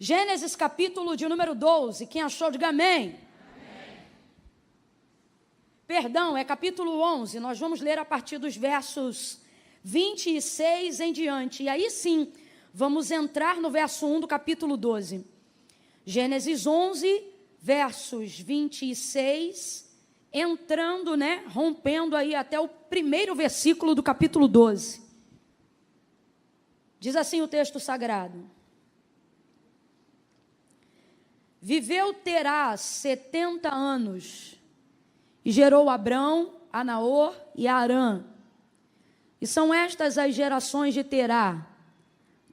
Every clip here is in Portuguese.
Gênesis capítulo de número 12, quem achou, diga amém. Perdão, é capítulo 11, nós vamos ler a partir dos versos 26 em diante, e aí sim, vamos entrar no verso 1 do capítulo 12. Gênesis 11, versos 26, entrando, rompendo aí até o primeiro versículo do capítulo 12. Diz assim o texto sagrado: Viveu Terá 70 anos, e gerou Abrão, a Naor e a Harã. E são estas as gerações de Terá.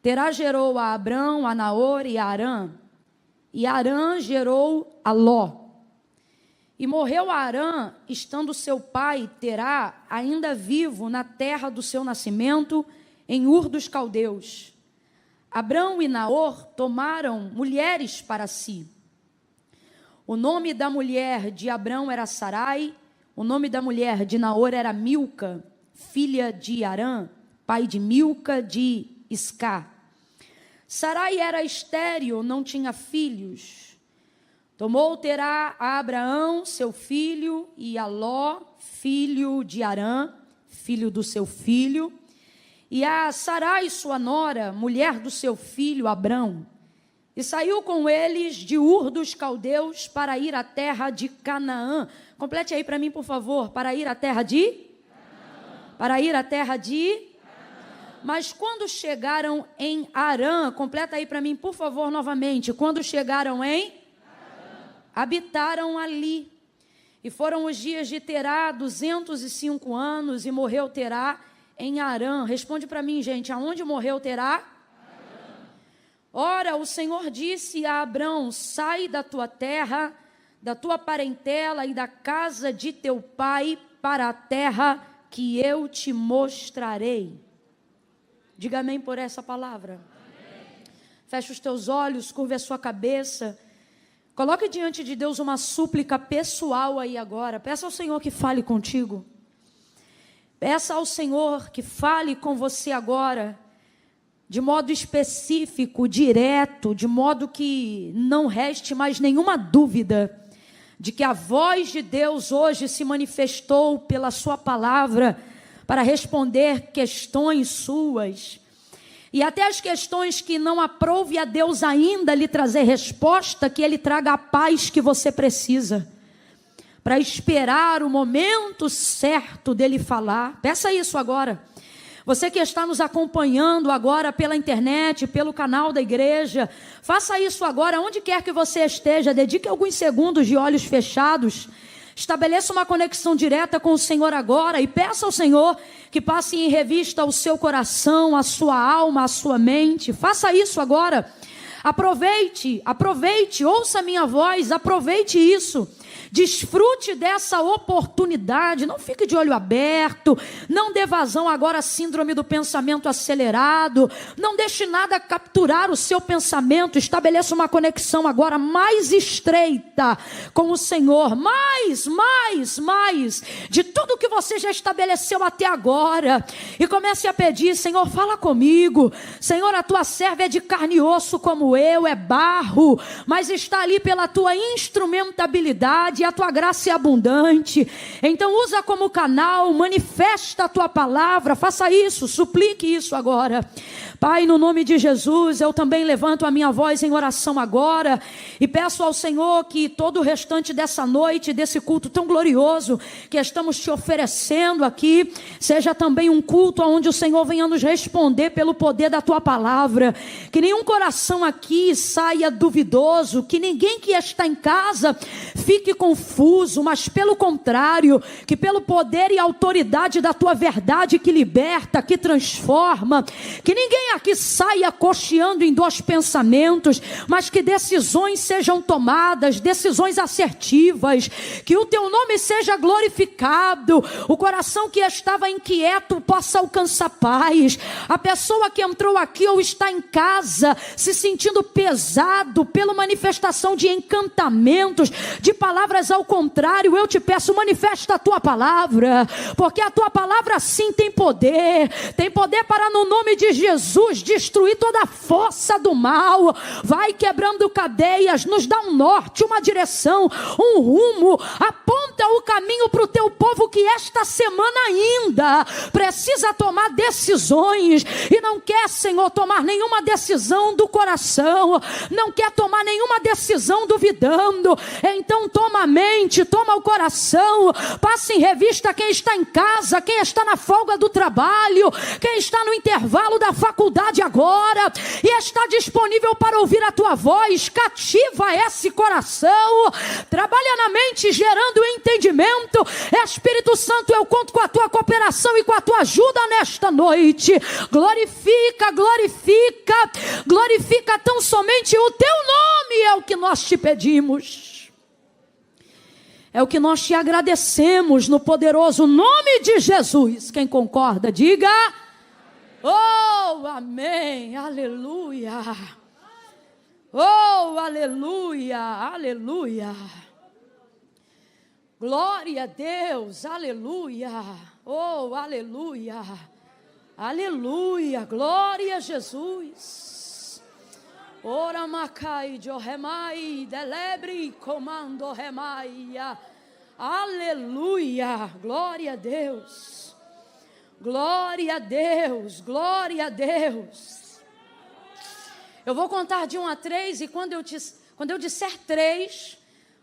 Terá gerou a Abrão, a Naor e a Harã. E Harã gerou a Ló. E morreu Harã, estando seu pai, Terá, ainda vivo na terra do seu nascimento, em Ur dos Caldeus. Abrão e Naor tomaram mulheres para si. O nome da mulher de Abrão era Sarai, o nome da mulher de Naor era Milca, filha de Harã, pai de Milca de Iscá. Sarai era estéril, não tinha filhos. Tomou Terá a Abraão, seu filho, e a Ló, filho de Harã, filho do seu filho, e a Sarai, sua nora, mulher do seu filho Abrão. E saiu com eles de Ur dos Caldeus para ir à terra de Canaã. Complete aí para mim, por favor. Para ir à terra de? Canaã. Para ir à terra de? Canaã. Mas quando chegaram em Harã, completa aí para mim, por favor, novamente. Quando chegaram em? Harã. Habitaram ali. E foram os dias de Terá, 205 anos, e morreu Terá em Harã. Responde para mim, gente, aonde morreu Terá? Ora, o Senhor disse a Abrão: sai da tua terra, da tua parentela e da casa de teu pai para a terra que eu te mostrarei. Diga amém por essa palavra. Amém. Feche os teus olhos, curve a sua cabeça. Coloque diante de Deus uma súplica pessoal aí agora. Peça ao Senhor que fale contigo. Peça ao Senhor que fale com você agora, de modo específico, direto, de modo que não reste mais nenhuma dúvida de que a voz de Deus hoje se manifestou pela sua palavra para responder questões suas, e até as questões que não aprouve a Deus ainda lhe trazer resposta, que Ele traga a paz que você precisa, para esperar o momento certo dEle falar. Peça isso agora. Você que está nos acompanhando agora pela internet, pelo canal da igreja, faça isso agora, onde quer que você esteja, dedique alguns segundos de olhos fechados, estabeleça uma conexão direta com o Senhor agora e peça ao Senhor que passe em revista o seu coração, a sua alma, a sua mente. Faça isso agora. Aproveite, ouça a minha voz, aproveite isso. Desfrute dessa oportunidade, não fique de olho aberto, não dê vazão agora à síndrome do pensamento acelerado, não deixe nada capturar o seu pensamento, estabeleça uma conexão agora mais estreita com o Senhor, mais de tudo que você já estabeleceu até agora, e comece a pedir: Senhor, fala comigo, Senhor, a tua serva é de carne e osso como eu, é barro, mas está ali pela tua instrumentabilidade, a tua graça é abundante, então usa como canal, manifesta a tua palavra, faça isso, suplique isso agora. Pai, no nome de Jesus, eu também levanto a minha voz em oração agora, e peço ao Senhor que todo o restante dessa noite, desse culto tão glorioso, que estamos te oferecendo aqui, seja também um culto onde o Senhor venha nos responder pelo poder da tua palavra, que nenhum coração aqui saia duvidoso, que ninguém que está em casa fique confuso, mas pelo contrário, que pelo poder e autoridade da tua verdade que liberta, que transforma, que ninguém aqui saia cocheando em dois pensamentos, mas que decisões sejam tomadas, decisões assertivas, que o teu nome seja glorificado, o coração que estava inquieto possa alcançar paz, a pessoa que entrou aqui ou está em casa se sentindo pesado pela manifestação de encantamentos, de palavras ao contrário, eu te peço, manifesta a tua palavra, porque a tua palavra sim tem poder para no nome de Jesus Jesus, destruir toda a força do mal. Vai quebrando cadeias, nos dá um norte, uma direção, um rumo. Aponta o caminho para o teu povo que esta semana ainda precisa tomar decisões e não quer, Senhor, tomar nenhuma decisão do coração, não quer tomar nenhuma decisão duvidando. Então toma a mente, toma o coração, passa em revista quem está em casa, quem está na folga do trabalho, quem está no intervalo da faculdade agora e está disponível para ouvir a tua voz. Cativa esse coração, trabalha na mente gerando entendimento. Espírito Santo, eu conto com a tua cooperação e com a tua ajuda nesta noite. Glorifica, glorifica, glorifica tão somente o teu nome, é o que nós te pedimos, é o que nós te agradecemos no poderoso nome de Jesus. Quem concorda, diga: oh, amém, aleluia, oh, aleluia, aleluia, glória a Deus, aleluia, oh, aleluia, aleluia, glória a Jesus. Ora macai de remai, delebre comando remaia. Aleluia, glória a Deus. Glória a Deus, glória a Deus. Eu vou contar de 1 a 3 e quando eu disser 3,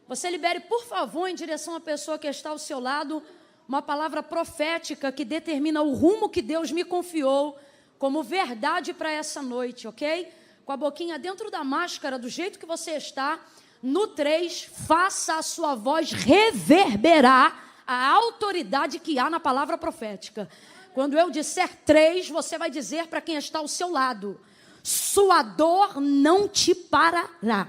você libere, por favor, em direção à pessoa que está ao seu lado, uma palavra profética que determina o rumo que Deus me confiou como verdade para essa noite, ok? Com a boquinha dentro da máscara, do jeito que você está. No 3, faça a sua voz reverberar a autoridade que há na palavra profética. Quando eu disser 3, você vai dizer para quem está ao seu lado: sua dor não te parará,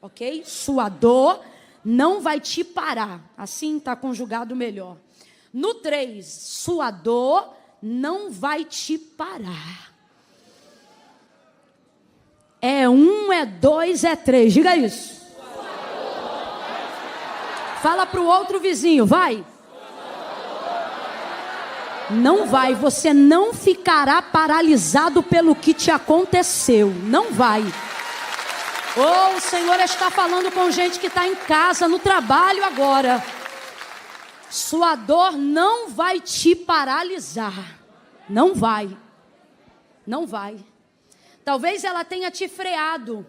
ok? Sua dor não vai te parar. Assim está conjugado melhor. No 3, sua dor não vai te parar. É 1, é 2, é 3. Diga isso. Fala para o outro vizinho, vai. Não vai, você não ficará paralisado pelo que te aconteceu. Não vai. Oh, o Senhor está falando com gente que está em casa, no trabalho agora. Sua dor não vai te paralisar. Não vai. Não vai. Talvez ela tenha te freado.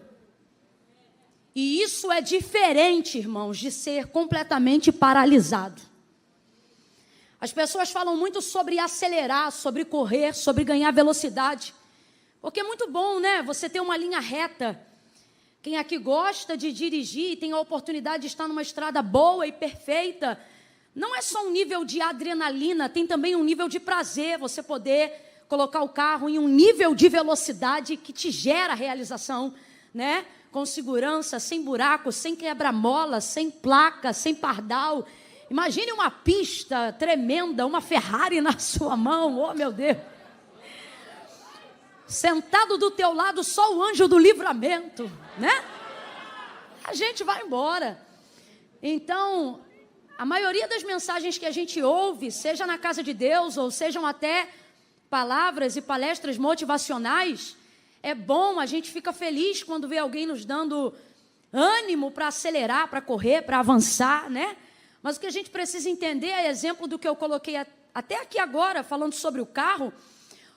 E isso é diferente, irmãos, de ser completamente paralisado. As pessoas falam muito sobre acelerar, sobre correr, sobre ganhar velocidade. Porque é muito bom, né? Você ter uma linha reta. Quem aqui gosta de dirigir e tem a oportunidade de estar numa estrada boa e perfeita, não é só um nível de adrenalina, tem também um nível de prazer, você poder colocar o carro em um nível de velocidade que te gera realização, né? Com segurança, sem buraco, sem quebra-mola, sem placa, sem pardal. Imagine uma pista tremenda, uma Ferrari na sua mão, oh meu Deus. Sentado do teu lado só o anjo do livramento, né? A gente vai embora. Então, a maioria das mensagens que a gente ouve, seja na casa de Deus ou sejam até palavras e palestras motivacionais, é bom, a gente fica feliz quando vê alguém nos dando ânimo para acelerar, para correr, para avançar, né? Mas o que a gente precisa entender é exemplo do que eu coloquei até aqui agora, falando sobre o carro.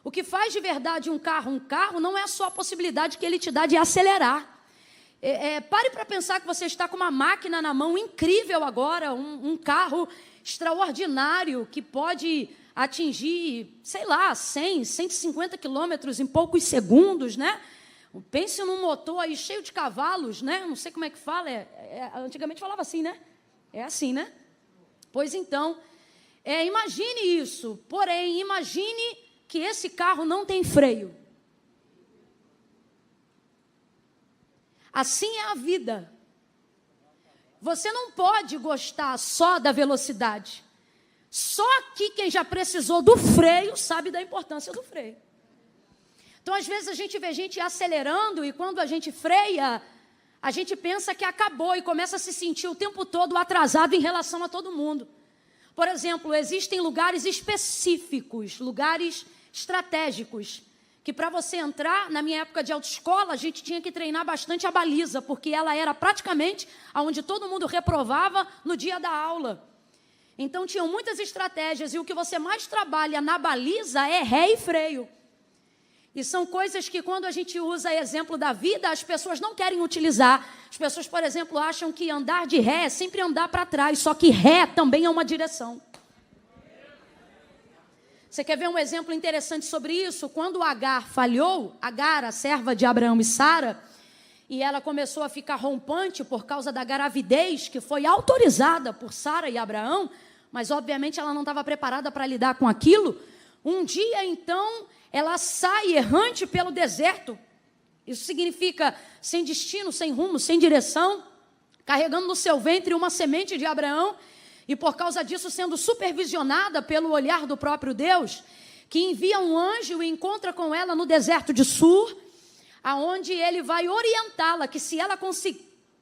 O que faz de verdade um carro não é só a possibilidade que ele te dá de acelerar. Pare para pensar que você está com uma máquina na mão incrível agora, um carro extraordinário que pode atingir, sei lá, 100, 150 quilômetros em poucos segundos, né? Pense num motor aí cheio de cavalos, né? Não sei como é que fala, antigamente falava assim, né? É assim, né? Pois então, imagine isso, porém, imagine que esse carro não tem freio. Assim é a vida. Você não pode gostar só da velocidade. Só aqui quem já precisou do freio sabe da importância do freio. Então, às vezes, a gente vê gente acelerando e quando a gente freia, a gente pensa que acabou e começa a se sentir o tempo todo atrasado em relação a todo mundo. Por exemplo, existem lugares específicos, lugares estratégicos, que para você entrar, na minha época de autoescola, a gente tinha que treinar bastante a baliza, porque ela era praticamente onde todo mundo reprovava no dia da aula. Então tinham muitas estratégias, e o que você mais trabalha na baliza é ré e freio. E são coisas que quando a gente usa exemplo da vida, as pessoas não querem utilizar. As pessoas, por exemplo, acham que andar de ré é sempre andar para trás, só que ré também é uma direção. Você quer ver um exemplo interessante sobre isso? Quando Agar falhou, Agar, a serva de Abraão e Sara, e ela começou a ficar rompante por causa da gravidez, que foi autorizada por Sara e Abraão, mas obviamente ela não estava preparada para lidar com aquilo. Um dia, então, ela sai errante pelo deserto. Isso significa sem destino, sem rumo, sem direção, carregando no seu ventre uma semente de Abraão, e por causa disso sendo supervisionada pelo olhar do próprio Deus, que envia um anjo e encontra com ela no deserto de Sur, aonde ele vai orientá-la que se ela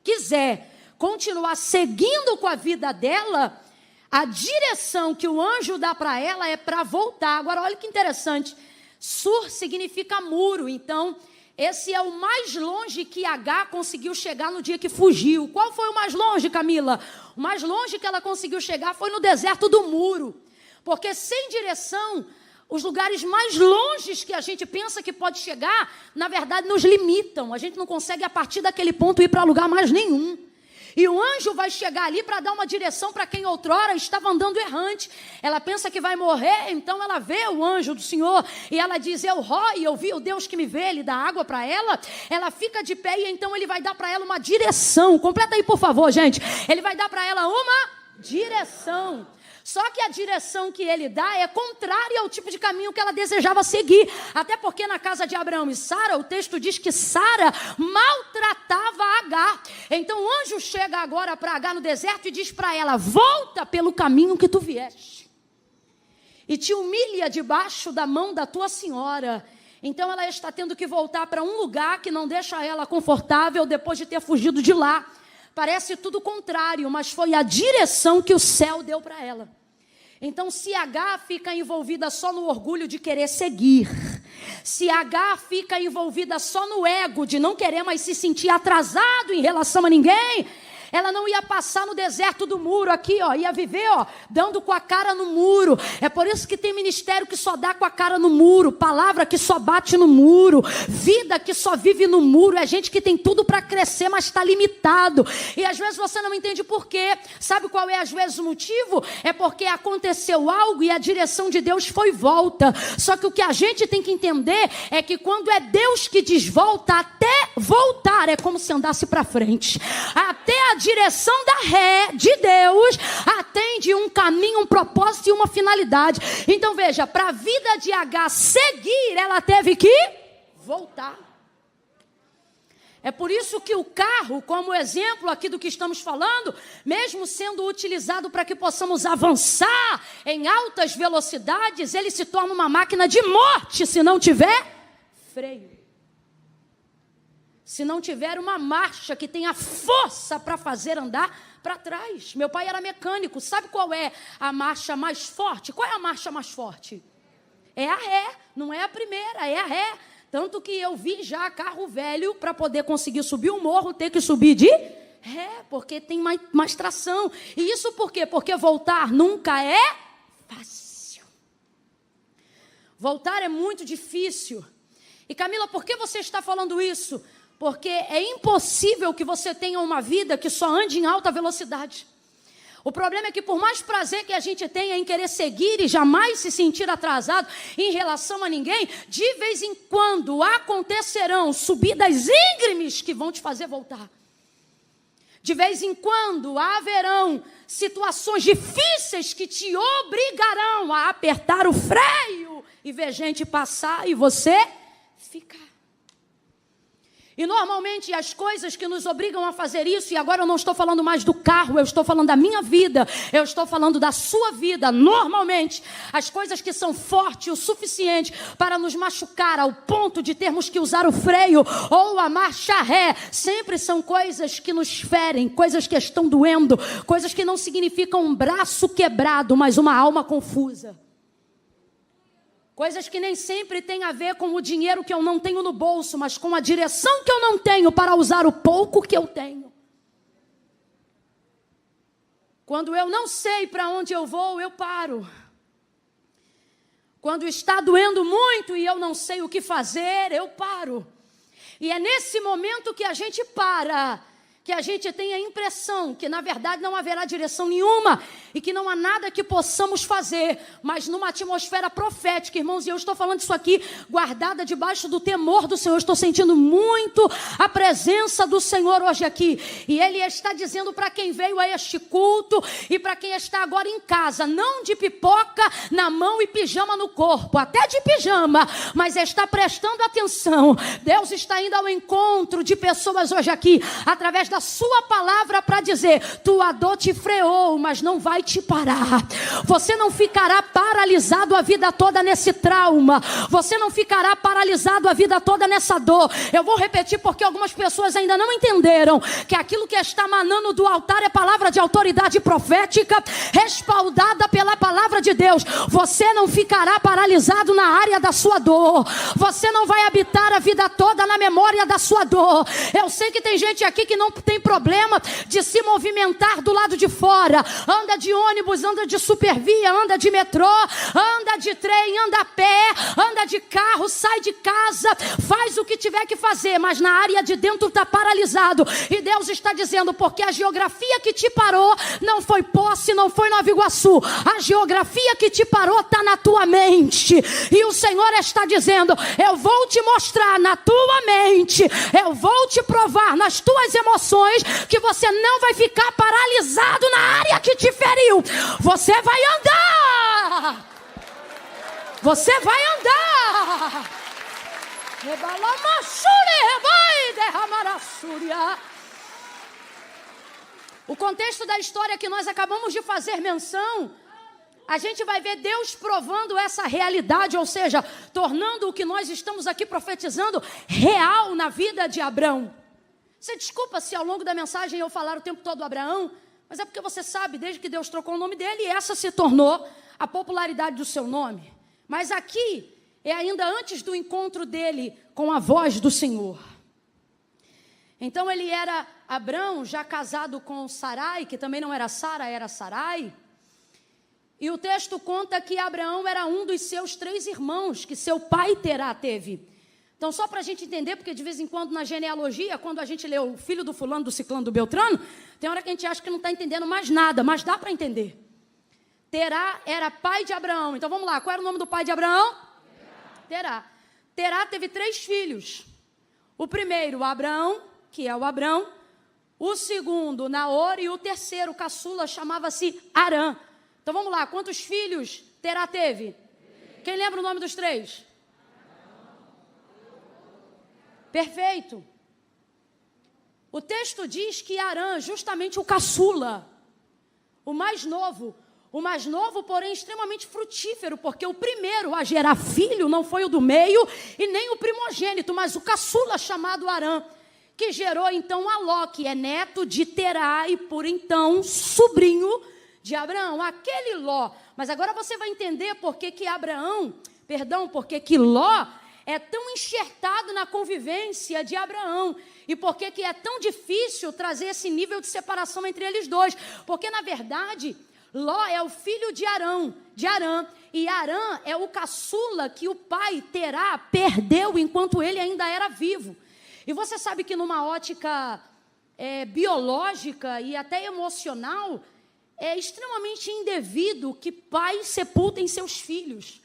quiser continuar seguindo com a vida dela, a direção que o anjo dá para ela é para voltar. Agora olha que interessante, Sur significa muro, então esse é o mais longe que Agar conseguiu chegar no dia que fugiu. Qual foi o mais longe, Camila? O mais longe que ela conseguiu chegar foi no deserto do muro. Porque sem direção, os lugares mais longes que a gente pensa que pode chegar, na verdade nos limitam. A gente não consegue a partir daquele ponto ir para lugar mais nenhum. E o anjo vai chegar ali para dar uma direção para quem outrora estava andando errante. Ela pensa que vai morrer, então ela vê o anjo do Senhor e ela diz, eu vi o Deus que me vê, ele dá água para ela. Ela fica de pé e então ele vai dar para ela uma direção. Completa aí, por favor, gente. Ele vai dar para ela uma direção. Só que a direção que ele dá é contrária ao tipo de caminho que ela desejava seguir. Até porque na casa de Abraão e Sara, o texto diz que Sara maltratava Agar. Então o anjo chega agora para Agar no deserto e diz para ela, volta pelo caminho que tu vieste. E te humilha debaixo da mão da tua senhora. Então ela está tendo que voltar para um lugar que não deixa ela confortável depois de ter fugido de lá. Parece tudo contrário, mas foi a direção que o céu deu para ela. Então, se Agar fica envolvida só no orgulho de querer seguir, se Agar fica envolvida só no ego de não querer mais se sentir atrasado em relação a ninguém, ela não ia passar no deserto do muro aqui, ia viver, dando com a cara no muro. É por isso que tem ministério que só dá com a cara no muro, palavra que só bate no muro, vida que só vive no muro. É gente que tem tudo para crescer, mas está limitado. E às vezes você não entende por quê. Sabe qual é às vezes o motivo? É porque aconteceu algo e a direção de Deus foi volta. Só que o que a gente tem que entender é que quando é Deus que diz volta, até voltar é como se andasse para frente. Até a direção da ré de Deus atende um caminho, um propósito e uma finalidade. Então veja, para a vida de Agar seguir, ela teve que voltar. É por isso que o carro, como exemplo aqui do que estamos falando, mesmo sendo utilizado para que possamos avançar em altas velocidades, ele se torna uma máquina de morte se não tiver freio. Se não tiver uma marcha que tenha força para fazer andar para trás. Meu pai era mecânico. Sabe qual é a marcha mais forte? Qual é a marcha mais forte? É a ré. Não é a primeira, é a ré. Tanto que eu vi já carro velho para poder conseguir subir o morro, ter que subir de ré, porque tem mais tração. E isso por quê? Porque voltar nunca é fácil. Voltar é muito difícil. E Camila, por que você está falando isso? Porque é impossível que você tenha uma vida que só ande em alta velocidade. O problema é que por mais prazer que a gente tenha em querer seguir e jamais se sentir atrasado em relação a ninguém, de vez em quando acontecerão subidas íngremes que vão te fazer voltar. De vez em quando haverão situações difíceis que te obrigarão a apertar o freio e ver gente passar e você ficar. E normalmente as coisas que nos obrigam a fazer isso, e agora eu não estou falando mais do carro, eu estou falando da minha vida, eu estou falando da sua vida. Normalmente, as coisas que são fortes o suficiente para nos machucar ao ponto de termos que usar o freio ou a marcha ré, sempre são coisas que nos ferem, coisas que estão doendo, coisas que não significam um braço quebrado, mas uma alma confusa. Coisas que nem sempre têm a ver com o dinheiro que eu não tenho no bolso, mas com a direção que eu não tenho para usar o pouco que eu tenho. Quando eu não sei para onde eu vou, eu paro. Quando está doendo muito e eu não sei o que fazer, eu paro. E é nesse momento que a gente para, que a gente tem a impressão que na verdade não haverá direção nenhuma e que não há nada que possamos fazer, mas numa atmosfera profética, irmãos, e eu estou falando isso aqui guardada debaixo do temor do Senhor. Eu estou sentindo muito a presença do Senhor hoje aqui, e Ele está dizendo para quem veio a este culto e para quem está agora em casa, não de pipoca na mão e pijama no corpo, até de pijama, mas está prestando atenção. Deus está indo ao encontro de pessoas hoje aqui, através da sua palavra, para dizer: tua dor te freou, mas não vai te parar. Você não ficará paralisado a vida toda nesse trauma. Você não ficará paralisado a vida toda nessa dor. Eu vou repetir porque algumas pessoas ainda não entenderam que aquilo que está manando do altar é palavra de autoridade profética, respaldada pela palavra de Deus. Você não ficará paralisado na área da sua dor. Você não vai habitar a vida toda na memória da sua dor. Eu sei que tem gente aqui que não tem problema de se movimentar do lado de fora. Anda de ônibus, anda de supervia, anda de metrô, anda de trem, anda a pé, anda de carro, sai de casa, faz o que tiver que fazer, mas na área de dentro está paralisado. E Deus está dizendo: porque a geografia que te parou não foi Posse, não foi Nova Iguaçu. A geografia que te parou está na tua mente. E o Senhor está dizendo: eu vou te mostrar na tua mente, eu vou te provar nas tuas emoções que você não vai ficar paralisado na área que te feriu. Você vai andar. Você vai andar. O contexto da história que nós acabamos de fazer menção, a gente vai ver Deus provando essa realidade, ou seja, tornando o que nós estamos aqui profetizando real na vida de Abrão. Você desculpa se ao longo da mensagem eu falar o tempo todo Abraão, mas é porque você sabe, desde que Deus trocou o nome dele, essa se tornou a popularidade do seu nome. Mas aqui é ainda antes do encontro dele com a voz do Senhor. Então ele era Abrão, já casado com Sarai, que também não era Sara, era Sarai. E o texto conta que Abraão era um dos seus 3 irmãos, que seu pai Terá teve. Então, só para a gente entender, porque de vez em quando na genealogia, quando a gente lê o filho do fulano, do ciclano, do beltrano, tem hora que a gente acha que não está entendendo mais nada, mas dá para entender. Terá era pai de Abraão. Então, vamos lá, qual era o nome do pai de Abraão? Terá. Terá teve 3 filhos. O primeiro, Abraão, que é o Abrão. O segundo, Naor. E o terceiro, caçula, chamava-se Arã. Então, vamos lá, quantos filhos Terá teve? Quem lembra o nome dos 3? Perfeito. O texto diz que Arã, justamente o caçula, o mais novo, porém extremamente frutífero, porque o primeiro a gerar filho não foi o do meio e nem o primogênito, mas o caçula chamado Arã, que gerou então a Ló, que é neto de Terá e por então sobrinho de Abraão, aquele Ló. Mas agora você vai entender por que que Ló é tão enxertado na convivência de Abraão. E por que é tão difícil trazer esse nível de separação entre eles dois? Porque, na verdade, Ló é o filho de Arã. E Arã é o caçula que o pai Terá perdeu enquanto ele ainda era vivo. E você sabe que numa ótica biológica e até emocional, é extremamente indevido que pais sepultem seus filhos.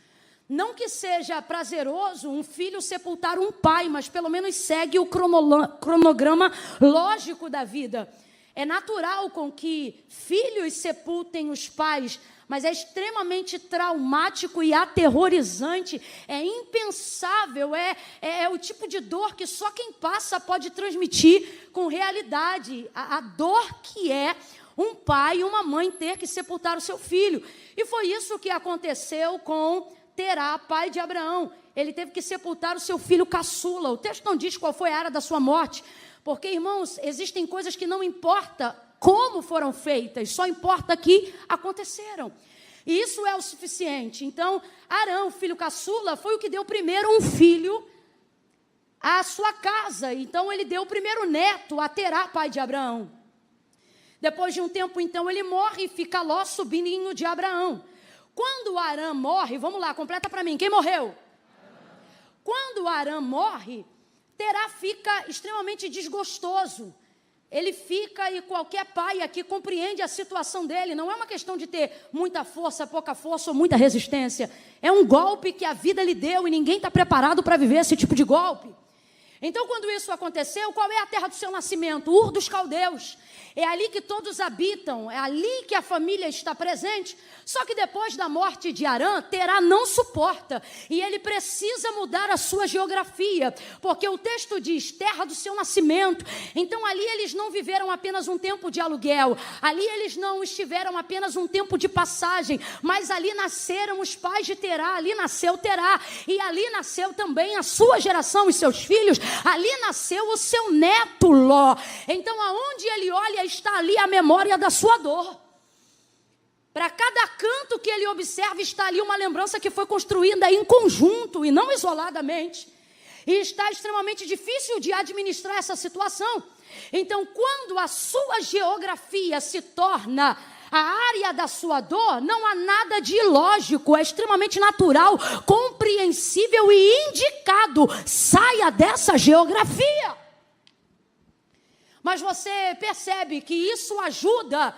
Não que seja prazeroso um filho sepultar um pai, mas pelo menos segue o cronograma lógico da vida. É natural com que filhos sepultem os pais, mas é extremamente traumático e aterrorizante, é impensável, é o tipo de dor que só quem passa pode transmitir com realidade, a dor que é um pai e uma mãe ter que sepultar o seu filho. E foi isso que aconteceu com Terá, pai de Abraão. Ele teve que sepultar o seu filho caçula. O texto não diz qual foi a área da sua morte, porque, irmãos, existem coisas que não importa como foram feitas, só importa que aconteceram. E isso é o suficiente. Então, Arão, filho caçula, foi o que deu primeiro um filho à sua casa. Então, ele deu o primeiro neto a Terá, pai de Abraão. Depois de um tempo, então, ele morre e fica Ló, sobrinho de Abraão. Quando Arão morre, vamos lá, completa para mim, quem morreu? Quando Arão morre, Terá fica extremamente desgostoso. Ele fica, e qualquer pai aqui compreende a situação dele. Não é uma questão de ter muita força, pouca força ou muita resistência. É um golpe que a vida lhe deu e ninguém está preparado para viver esse tipo de golpe. Então, quando isso aconteceu, qual é a terra do seu nascimento? Ur dos Caldeus. É ali que todos habitam, é ali que a família está presente. Só que depois da morte de Arã, Terá não suporta. E ele precisa mudar a sua geografia. Porque o texto diz, terra do seu nascimento. Então ali eles não viveram apenas um tempo de aluguel. Ali eles não estiveram apenas um tempo de passagem. Mas ali nasceram os pais de Terá. Ali nasceu Terá. E ali nasceu também a sua geração e seus filhos. Ali nasceu o seu neto Ló. Então aonde ele olha, está ali a memória da sua dor. Para cada canto que ele observa, está ali uma lembrança que foi construída em conjunto e não isoladamente. E está extremamente difícil de administrar essa situação. Então, quando a sua geografia se torna a área da sua dor, não há nada de ilógico, é extremamente natural, compreensível e indicado. Saia dessa geografia. Mas você percebe que isso ajuda,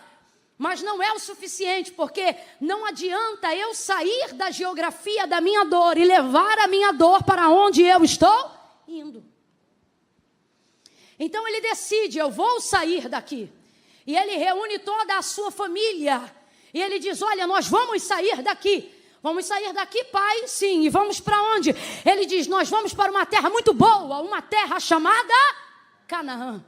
mas não é o suficiente, porque não adianta eu sair da geografia da minha dor e levar a minha dor para onde eu estou indo. Então ele decide, eu vou sair daqui. E ele reúne toda a sua família. E ele diz, olha, nós vamos sair daqui. Vamos sair daqui, pai? Sim. E vamos para onde? Ele diz, nós vamos para uma terra muito boa, uma terra chamada Canaã.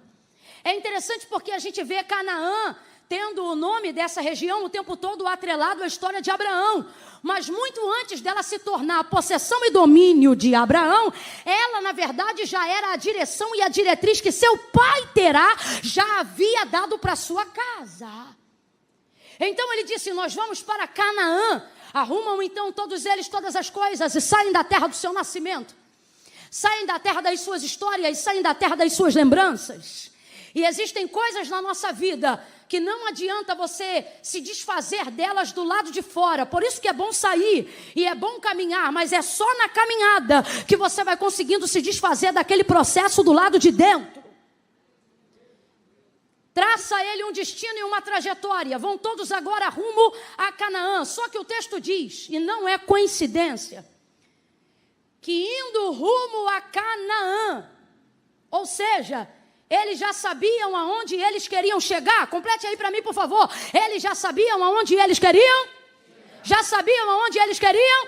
É interessante porque a gente vê Canaã tendo o nome dessa região o tempo todo atrelado à história de Abraão. Mas muito antes dela se tornar a possessão e domínio de Abraão, ela, na verdade, já era a direção e a diretriz que seu pai Terá já havia dado para sua casa. Então ele disse, nós vamos para Canaã. Arrumam então todos eles todas as coisas e saem da terra do seu nascimento. Saem da terra das suas histórias, saem da terra das suas lembranças. E existem coisas na nossa vida que não adianta você se desfazer delas do lado de fora. Por isso que é bom sair e é bom caminhar, mas é só na caminhada que você vai conseguindo se desfazer daquele processo do lado de dentro. Traça ele um destino e uma trajetória. Vão todos agora rumo a Canaã. Só que o texto diz, e não é coincidência, que indo rumo a Canaã, ou seja, eles já sabiam aonde eles queriam chegar. Complete aí para mim, por favor. Eles já sabiam aonde eles queriam? Já sabiam aonde eles queriam?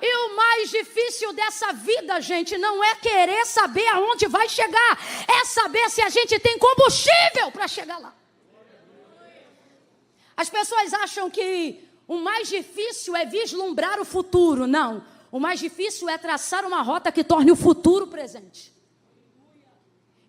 E o mais difícil dessa vida, gente, não é querer saber aonde vai chegar. É saber se a gente tem combustível para chegar lá. As pessoas acham que o mais difícil é vislumbrar o futuro. Não. O mais difícil é traçar uma rota que torne o futuro presente.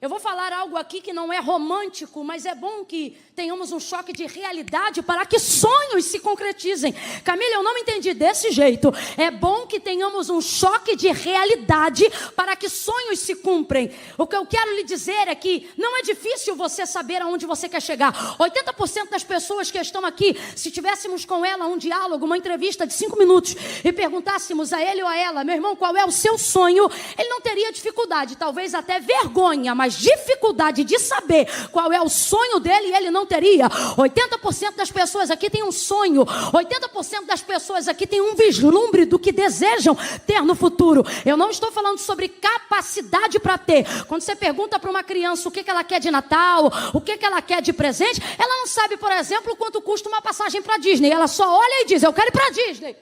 Eu vou falar algo aqui que não é romântico, mas é bom que tenhamos um choque de realidade para que sonhos se concretizem. Camila, eu não entendi desse jeito. É bom que tenhamos um choque de realidade para que sonhos se cumprem. O que eu quero lhe dizer é que não é difícil você saber aonde você quer chegar. 80% das pessoas que estão aqui, se tivéssemos com ela um diálogo, uma entrevista de 5 minutos e perguntássemos a ele ou a ela, meu irmão, qual é o seu sonho? Ele não teria dificuldade, talvez até vergonha, mas dificuldade de saber qual é o sonho dele, ele não teria. 80% das pessoas aqui têm um sonho, 80% das pessoas aqui têm um vislumbre do que desejam ter no futuro. Eu não estou falando sobre capacidade para ter. Quando você pergunta para uma criança o que ela quer de Natal, o que ela quer de presente, ela não sabe, por exemplo, quanto custa uma passagem para Disney. Ela só olha e diz, eu quero ir para Disney.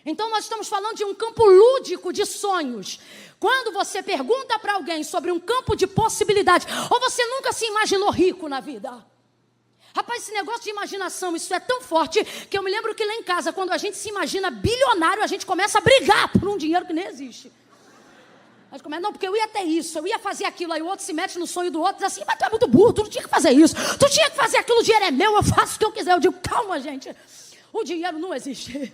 Então nós estamos falando de um campo lúdico de sonhos. Quando você pergunta para alguém sobre um campo de possibilidade, ou você nunca se imaginou rico na vida? Rapaz, esse negócio de imaginação, isso é tão forte, que eu me lembro que lá em casa, quando a gente se imagina bilionário, a gente começa a brigar por um dinheiro que nem existe. A gente começa, não, porque eu ia ter isso, eu ia fazer aquilo, aí o outro se mete no sonho do outro, diz assim, mas tu é muito burro, tu não tinha que fazer isso, tu tinha que fazer aquilo, o dinheiro é meu, eu faço o que eu quiser. Eu digo, calma, gente. o dinheiro não existe.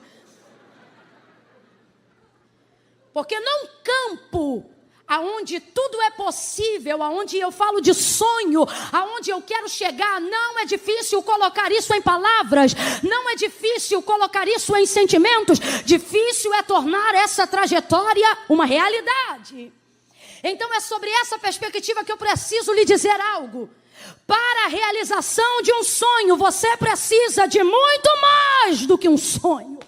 Porque num campo aonde tudo é possível, aonde eu falo de sonho, aonde eu quero chegar, não é difícil colocar isso em palavras, não é difícil colocar isso em sentimentos, difícil é tornar essa trajetória uma realidade. Então é sobre essa perspectiva que eu preciso lhe dizer algo. Para a realização de um sonho, você precisa de muito mais do que um sonho.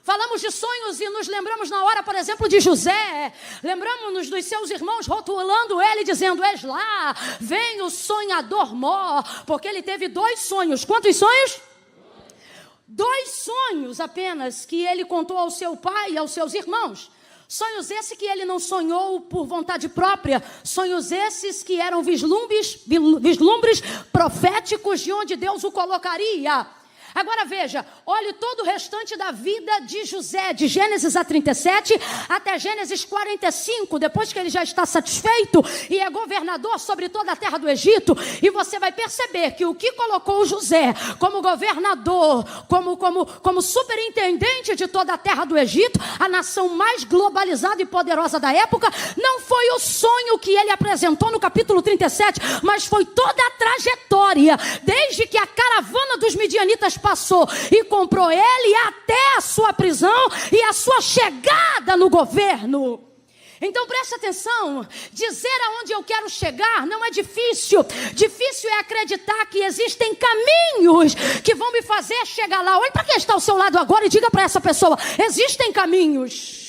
Falamos de sonhos e nos lembramos na hora, por exemplo, de José. Lembramos-nos dos seus irmãos rotulando ele, dizendo: "És lá, vem o sonhador mó", porque ele teve 2 sonhos. Quantos sonhos? 2 sonhos apenas que ele contou ao seu pai e aos seus irmãos. Sonhos esses que ele não sonhou por vontade própria. Sonhos esses que eram vislumbres proféticos de onde Deus o colocaria. Agora veja, olhe todo o restante da vida de José, de Gênesis a 37 até Gênesis 45, depois que ele já está satisfeito e é governador sobre toda a terra do Egito, e você vai perceber que o que colocou José como governador, como superintendente de toda a terra do Egito, a nação mais globalizada e poderosa da época, não foi o sonho que ele apresentou no capítulo 37, mas foi toda a trajetória, desde que a caravana dos midianitas passou e comprou ele até a sua prisão e a sua chegada no governo. Então preste atenção, dizer aonde eu quero chegar não é difícil. Difícil é acreditar que existem caminhos que vão me fazer chegar lá. Olhe para quem está ao seu lado agora e diga para essa pessoa: existem caminhos.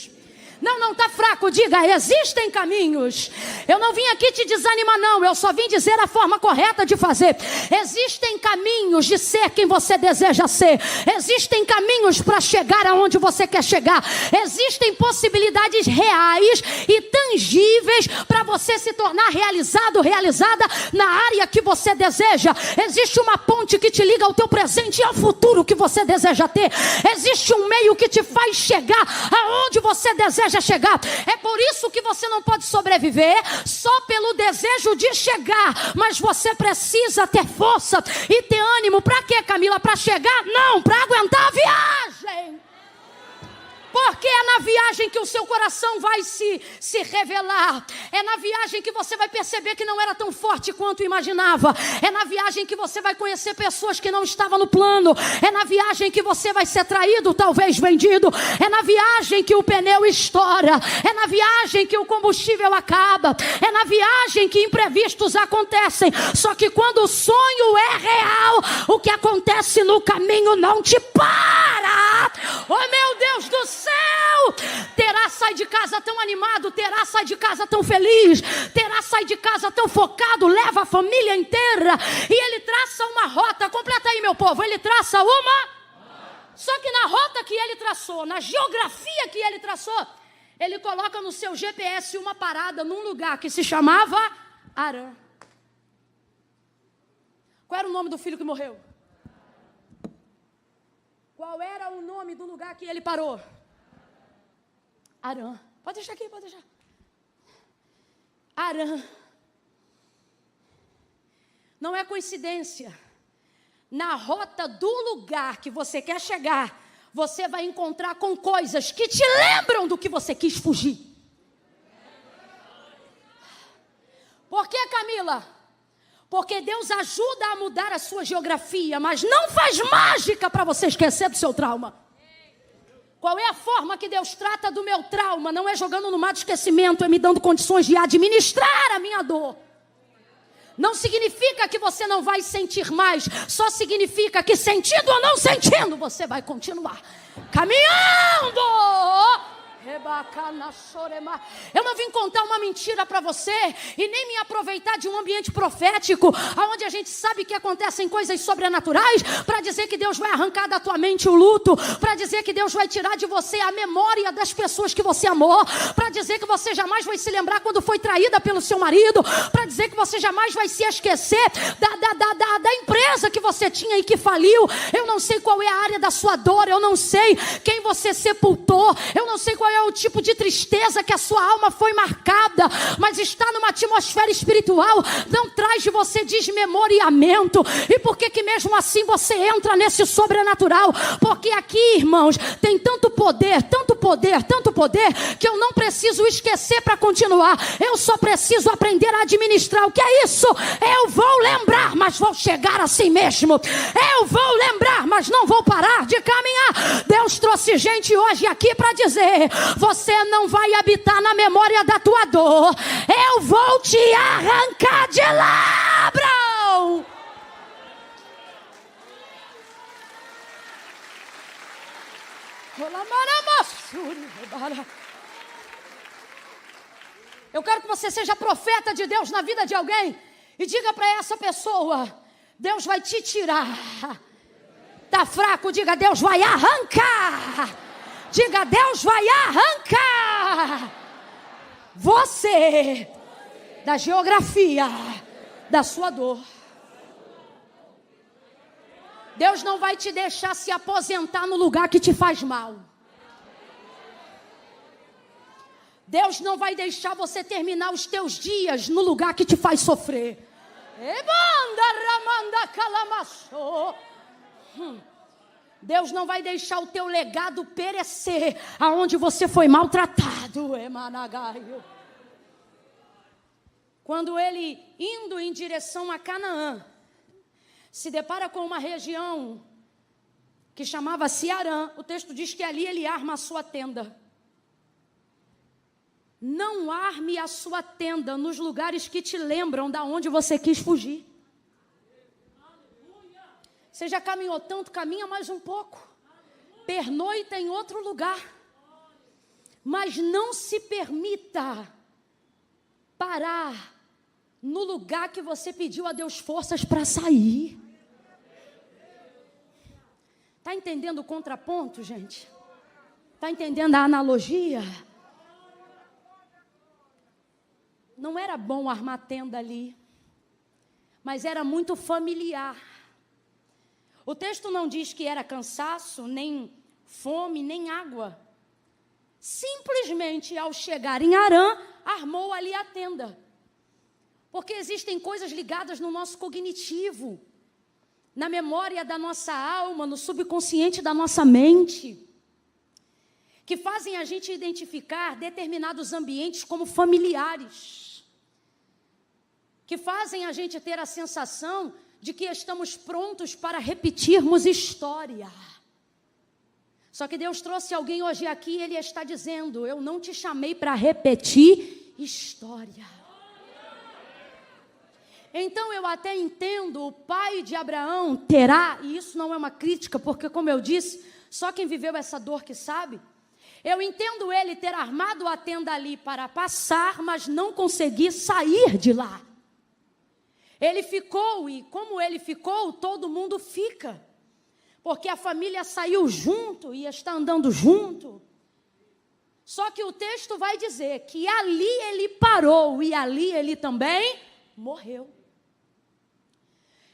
Não, está fraco, diga: existem caminhos. Eu não vim aqui te desanimar não, eu só vim dizer a forma correta de fazer. Existem caminhos de ser quem você deseja ser. Existem caminhos para chegar aonde você quer chegar. Existem possibilidades reais e tangíveis para você se tornar realizado, realizada na área que você deseja. Existe uma ponte que te liga ao teu presente e ao futuro que você deseja ter. Existe um meio que te faz chegar aonde você deseja chegar. É por isso que você não pode sobreviver só pelo desejo de chegar, mas você precisa ter força e ter ânimo. Para quê, Camila? Para chegar? Não, para aguentar a viagem. Porque é na viagem que o seu coração vai se revelar. É na viagem que você vai perceber que não era tão forte quanto imaginava. É na viagem que você vai conhecer pessoas que não estavam no plano. É na viagem que você vai ser traído, talvez vendido. É na viagem que o pneu estoura. É na viagem que o combustível acaba. É na viagem que imprevistos acontecem. Só que quando o sonho é real, o que acontece no caminho não te para. Oh, meu Deus do céu! Terá sai de casa tão animado, terá sai de casa tão feliz, terá sai de casa tão focado, leva a família inteira, e ele traça uma rota. Completa aí, meu povo, ele traça uma. Só que na rota que ele traçou, na geografia que ele traçou, ele coloca no seu GPS uma parada num lugar que se chamava Arã. Qual era o nome do filho que morreu? Qual era o nome do lugar que ele parou? Arã. Pode deixar aqui, pode deixar. Arã. Não é coincidência. Na rota do lugar que você quer chegar, você vai encontrar com coisas que te lembram do que você quis fugir. Por que, Camila? Porque Deus ajuda a mudar a sua geografia, mas não faz mágica para você esquecer do seu trauma. Qual é a forma que Deus trata do meu trauma? Não é jogando no mar de esquecimento, é me dando condições de administrar a minha dor. Não significa que você não vai sentir mais, só significa que sentindo ou não sentindo, você vai continuar caminhando. Eu não vim contar uma mentira para você e nem me aproveitar de um ambiente profético, onde a gente sabe que acontecem coisas sobrenaturais, para dizer que Deus vai arrancar da tua mente o luto, para dizer que Deus vai tirar de você a memória das pessoas que você amou, para dizer que você jamais vai se lembrar quando foi traída pelo seu marido, para dizer que você jamais vai se esquecer da empresa que você tinha e que faliu. Eu não sei qual é a área da sua dor, eu não sei quem você sepultou, eu não sei qual é o tipo de tristeza que a sua alma foi marcada, mas está numa atmosfera espiritual, não traz de você desmemoriamento. E por que mesmo assim você entra nesse sobrenatural? Porque aqui, irmãos, tem tanto poder, tanto poder, tanto poder, que eu não preciso esquecer para continuar. Eu só preciso aprender a administrar. O que é isso? Eu vou lembrar, mas vou chegar assim mesmo. Eu vou lembrar, mas não vou parar de caminhar. Deus trouxe gente hoje aqui para dizer: você não vai habitar na memória da tua dor. Eu vou te arrancar de lá, Abraão. Eu quero que você seja profeta de Deus na vida de alguém e diga para essa pessoa: Deus vai te tirar. Tá fraco? Diga: Deus vai arrancar. Diga: Deus vai arrancar você da geografia da sua dor. Deus não vai te deixar se aposentar no lugar que te faz mal. Deus não vai deixar você terminar os teus dias no lugar que te faz sofrer. Deus não vai deixar o teu legado perecer aonde você foi maltratado. Quando ele, indo em direção a Canaã, se depara com uma região que chamava-se Harã, o texto diz que ali ele arma a sua tenda. Não arme a sua tenda nos lugares que te lembram da onde você quis fugir. Você já caminhou tanto, caminha mais um pouco. Pernoita em outro lugar. Mas não se permita parar no lugar que você pediu a Deus forças para sair. Está entendendo o contraponto, gente? Está entendendo a analogia? Não era bom armar tenda ali, mas era muito familiar. O texto não diz que era cansaço, nem fome, nem água. Simplesmente, ao chegar em Harã, armou ali a tenda. Porque existem coisas ligadas no nosso cognitivo, na memória da nossa alma, no subconsciente da nossa mente, que fazem a gente identificar determinados ambientes como familiares, que fazem a gente ter a sensação de que estamos prontos para repetirmos história. Só que Deus trouxe alguém hoje aqui e Ele está dizendo: eu não te chamei para repetir história. Então eu até entendo, o pai de Abraão terá, e isso não é uma crítica, porque como eu disse, só quem viveu essa dor que sabe. Eu entendo ele ter armado a tenda ali para passar, mas não conseguir sair de lá. Ele ficou, e como ele ficou, todo mundo fica. Porque a família saiu junto e está andando junto. Só que o texto vai dizer que ali ele parou e ali ele também morreu.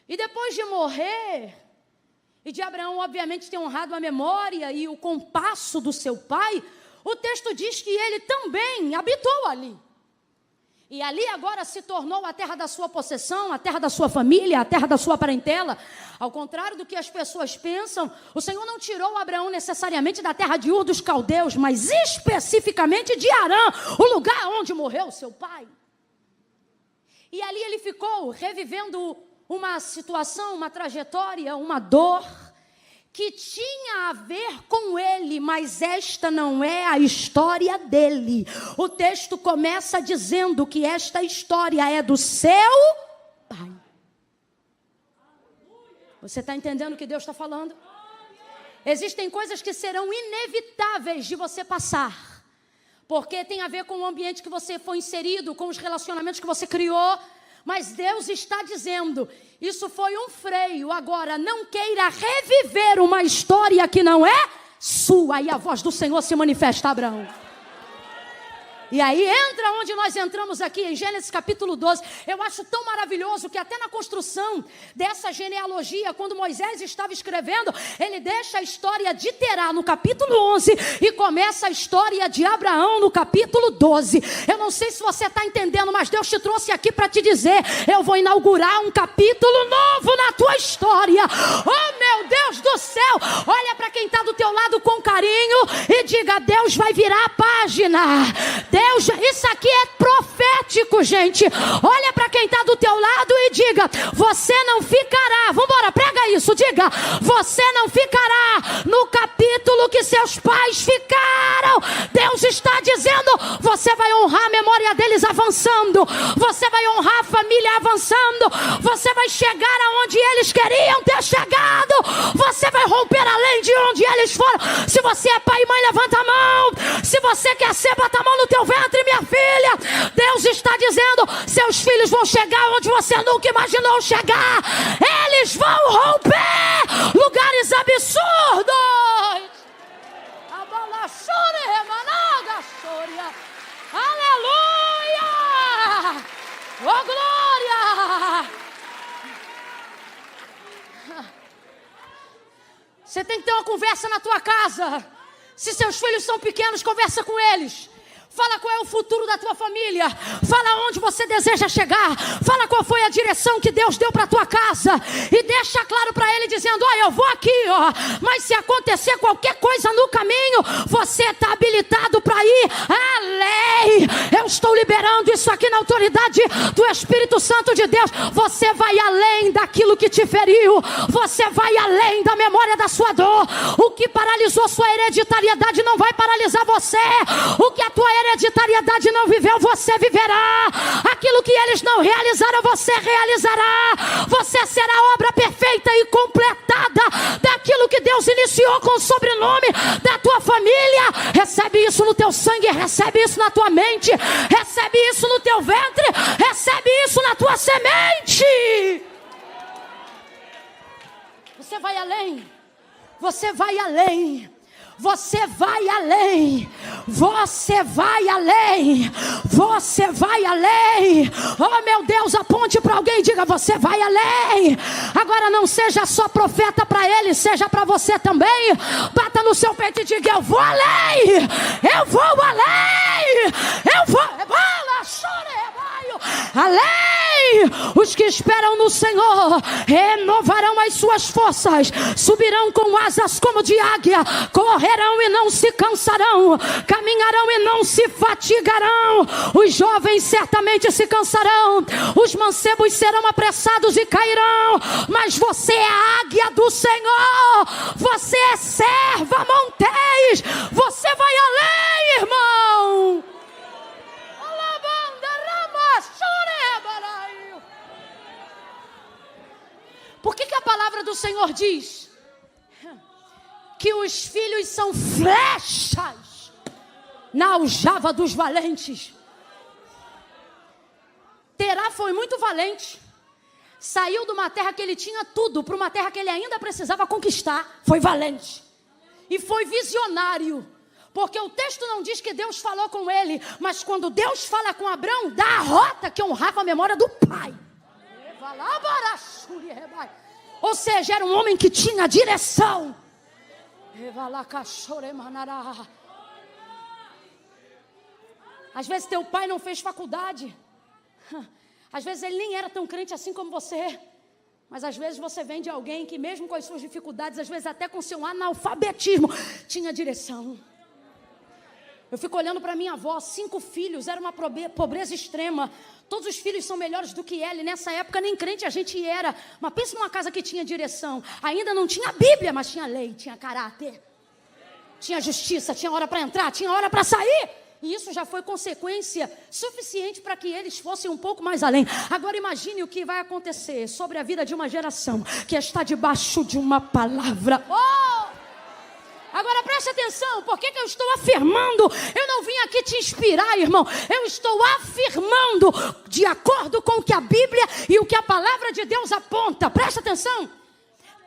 E depois de morrer, e de Abraão obviamente ter honrado a memória e o compasso do seu pai, o texto diz que ele também habitou ali. E ali agora se tornou a terra da sua possessão, a terra da sua família, a terra da sua parentela. Ao contrário do que as pessoas pensam, o Senhor não tirou Abraão necessariamente da terra de Ur dos Caldeus, mas especificamente de Harã, o lugar onde morreu seu pai. E ali ele ficou revivendo uma situação, uma trajetória, uma dor que tinha a ver com ele, mas esta não é a história dele. O texto começa dizendo que esta história é do seu pai. Você está entendendo o que Deus está falando? Existem coisas que serão inevitáveis de você passar, porque tem a ver com o ambiente que você foi inserido, com os relacionamentos que você criou. Mas Deus está dizendo, isso foi um freio, agora não queira reviver uma história que não é sua. E a voz do Senhor se manifesta, Abraão. E aí entra onde nós entramos aqui, em Gênesis capítulo 12. Eu acho tão maravilhoso que até na construção dessa genealogia, quando Moisés estava escrevendo, ele deixa a história de Terá no capítulo 11 e começa a história de Abraão no capítulo 12. Eu não sei se você está entendendo, mas Deus te trouxe aqui para te dizer: eu vou inaugurar um capítulo novo na tua história. Oh, meu Deus do céu! Olha para quem está do teu lado com carinho e diga: Deus vai virar a página. Deus, isso aqui é profético, gente. Olha para quem está do teu lado e diga: você não ficará. Vamos embora, prega isso, diga: você não ficará no capítulo que seus pais ficaram. Deus está dizendo: você vai honrar a memória deles avançando, você vai honrar a família avançando, você vai chegar aonde eles queriam ter chegado, você vai romper além de onde eles foram. Se você é pai e mãe, levanta a mão. Se você quer ser, bota a mão no teu ventre, minha filha. Deus está dizendo: seus filhos vão chegar onde você nunca imaginou chegar. Eles vão romper lugares absurdos. Aleluia! Oh, glória! Você tem que ter uma conversa na tua casa. Se seus filhos são pequenos, conversa com eles. Fala qual é o futuro da tua família. Fala onde você deseja chegar. Fala qual foi a direção que Deus deu para tua casa. E deixa claro para ele dizendo: ó, eu vou aqui, ó. Mas se acontecer qualquer coisa no caminho, você está habilitado para ir além. Eu estou liberando isso aqui na autoridade do Espírito Santo de Deus. Você vai além daquilo que te feriu. Você vai além da memória da sua dor. O que paralisou sua hereditariedade não vai paralisar você. O que a tua hereditariedade não viveu, você viverá. Aquilo que eles não realizaram, você realizará. Você será a obra perfeita e completada daquilo que Deus iniciou com o sobrenome da tua família. Recebe isso no teu sangue, recebe isso na tua mente, recebe isso no teu ventre, recebe isso na tua semente. Você vai além. Você vai além. Você vai além, você vai além, você vai além. Oh, meu Deus, aponte para alguém e diga: você vai além. Agora não seja só profeta para ele, seja para você também. Bata no seu peito e diga: eu vou além, eu vou além, eu vou além. Os que esperam no Senhor renovarão as suas forças, subirão com asas como de águia, correrão e não se cansarão, caminharão e não se fatigarão. Os jovens certamente se cansarão, os mancebos serão apressados e cairão, mas você é a águia do Senhor, você é serva montês, você vai além, irmão. Por que a palavra do Senhor diz que os filhos são flechas na aljava dos valentes? Terá foi muito valente. Saiu de uma terra que ele tinha tudo para uma terra que ele ainda precisava conquistar. Foi valente. E foi visionário. Porque o texto não diz que Deus falou com ele, mas quando Deus fala com Abrão, dá a rota que honrava a memória do pai. Ou seja, era um homem que tinha direção. Às vezes teu pai não fez faculdade. Às vezes ele nem era tão crente assim como você. Mas às vezes você vem de alguém que mesmo com as suas dificuldades, às vezes até com seu analfabetismo, tinha direção. Eu fico olhando para minha avó, 5 filhos, era uma pobreza extrema. Todos os filhos são melhores do que ela. E nessa época nem crente a gente era. Mas pensa numa casa que tinha direção. Ainda não tinha Bíblia, mas tinha lei, tinha caráter. Tinha justiça, tinha hora para entrar, tinha hora para sair. E isso já foi consequência suficiente para que eles fossem um pouco mais além. Agora imagine o que vai acontecer sobre a vida de uma geração que está debaixo de uma palavra. Agora preste atenção, por que eu estou afirmando? Eu não vim aqui te inspirar, irmão. Eu estou afirmando de acordo com o que a Bíblia e o que a palavra de Deus aponta. Preste atenção.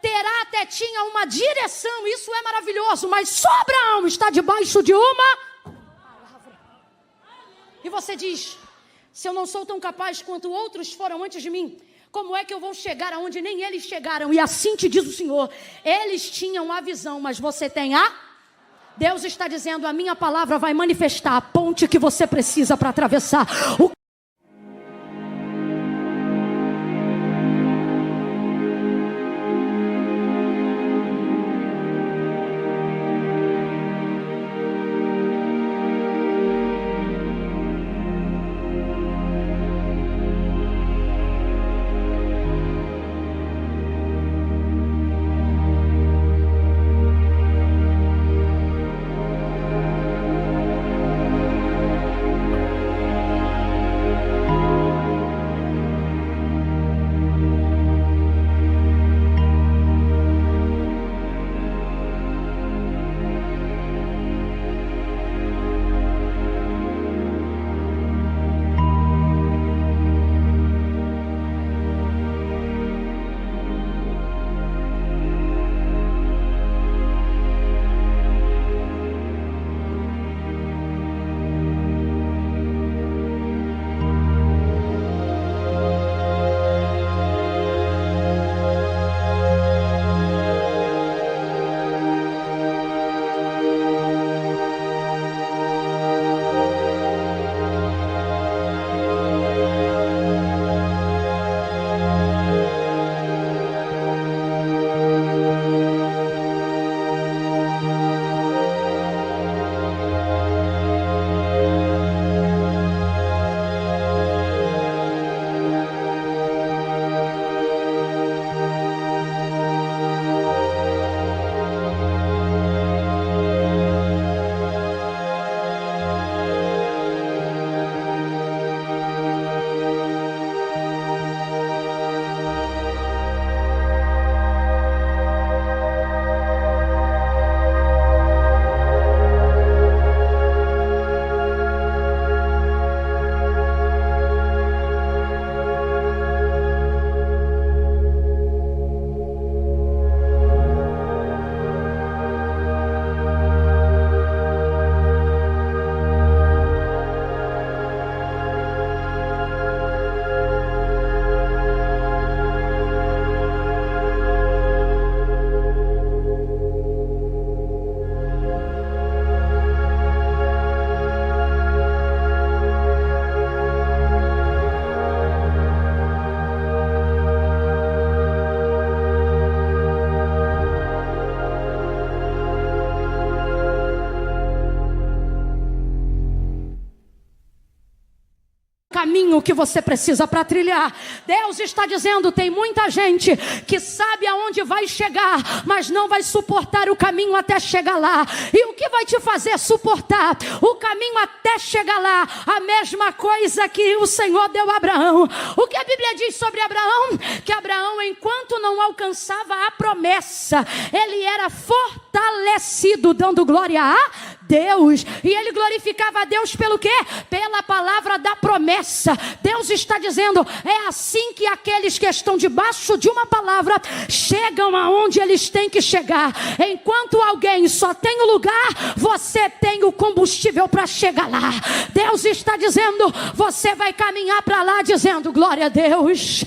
Terá até tinha uma direção, isso é maravilhoso, mas só Abraão está debaixo de uma palavra. E você diz: se eu não sou tão capaz quanto outros foram antes de mim, como é que eu vou chegar aonde nem eles chegaram? E assim te diz o Senhor: eles tinham a visão, mas você tem a... Deus está dizendo: a minha palavra vai manifestar a ponte que você precisa para atravessar o... caminho que você precisa para trilhar. Deus está dizendo: tem muita gente que sabe aonde vai chegar, mas não vai suportar o caminho até chegar lá. E o que vai te fazer suportar o caminho até chegar lá? A mesma coisa que o Senhor deu a Abraão. O que a Bíblia diz sobre Abraão? Que Abraão, enquanto não alcançava a promessa, ele era fortalecido, dando glória a Deus. E ele glorificava a Deus pelo quê? Pela palavra da promessa. Deus está dizendo: é assim que aqueles que estão debaixo de uma palavra chegam aonde eles têm que chegar. Enquanto alguém só tem o lugar, você tem o combustível para chegar lá. Deus está dizendo: você vai caminhar para lá dizendo: glória a Deus,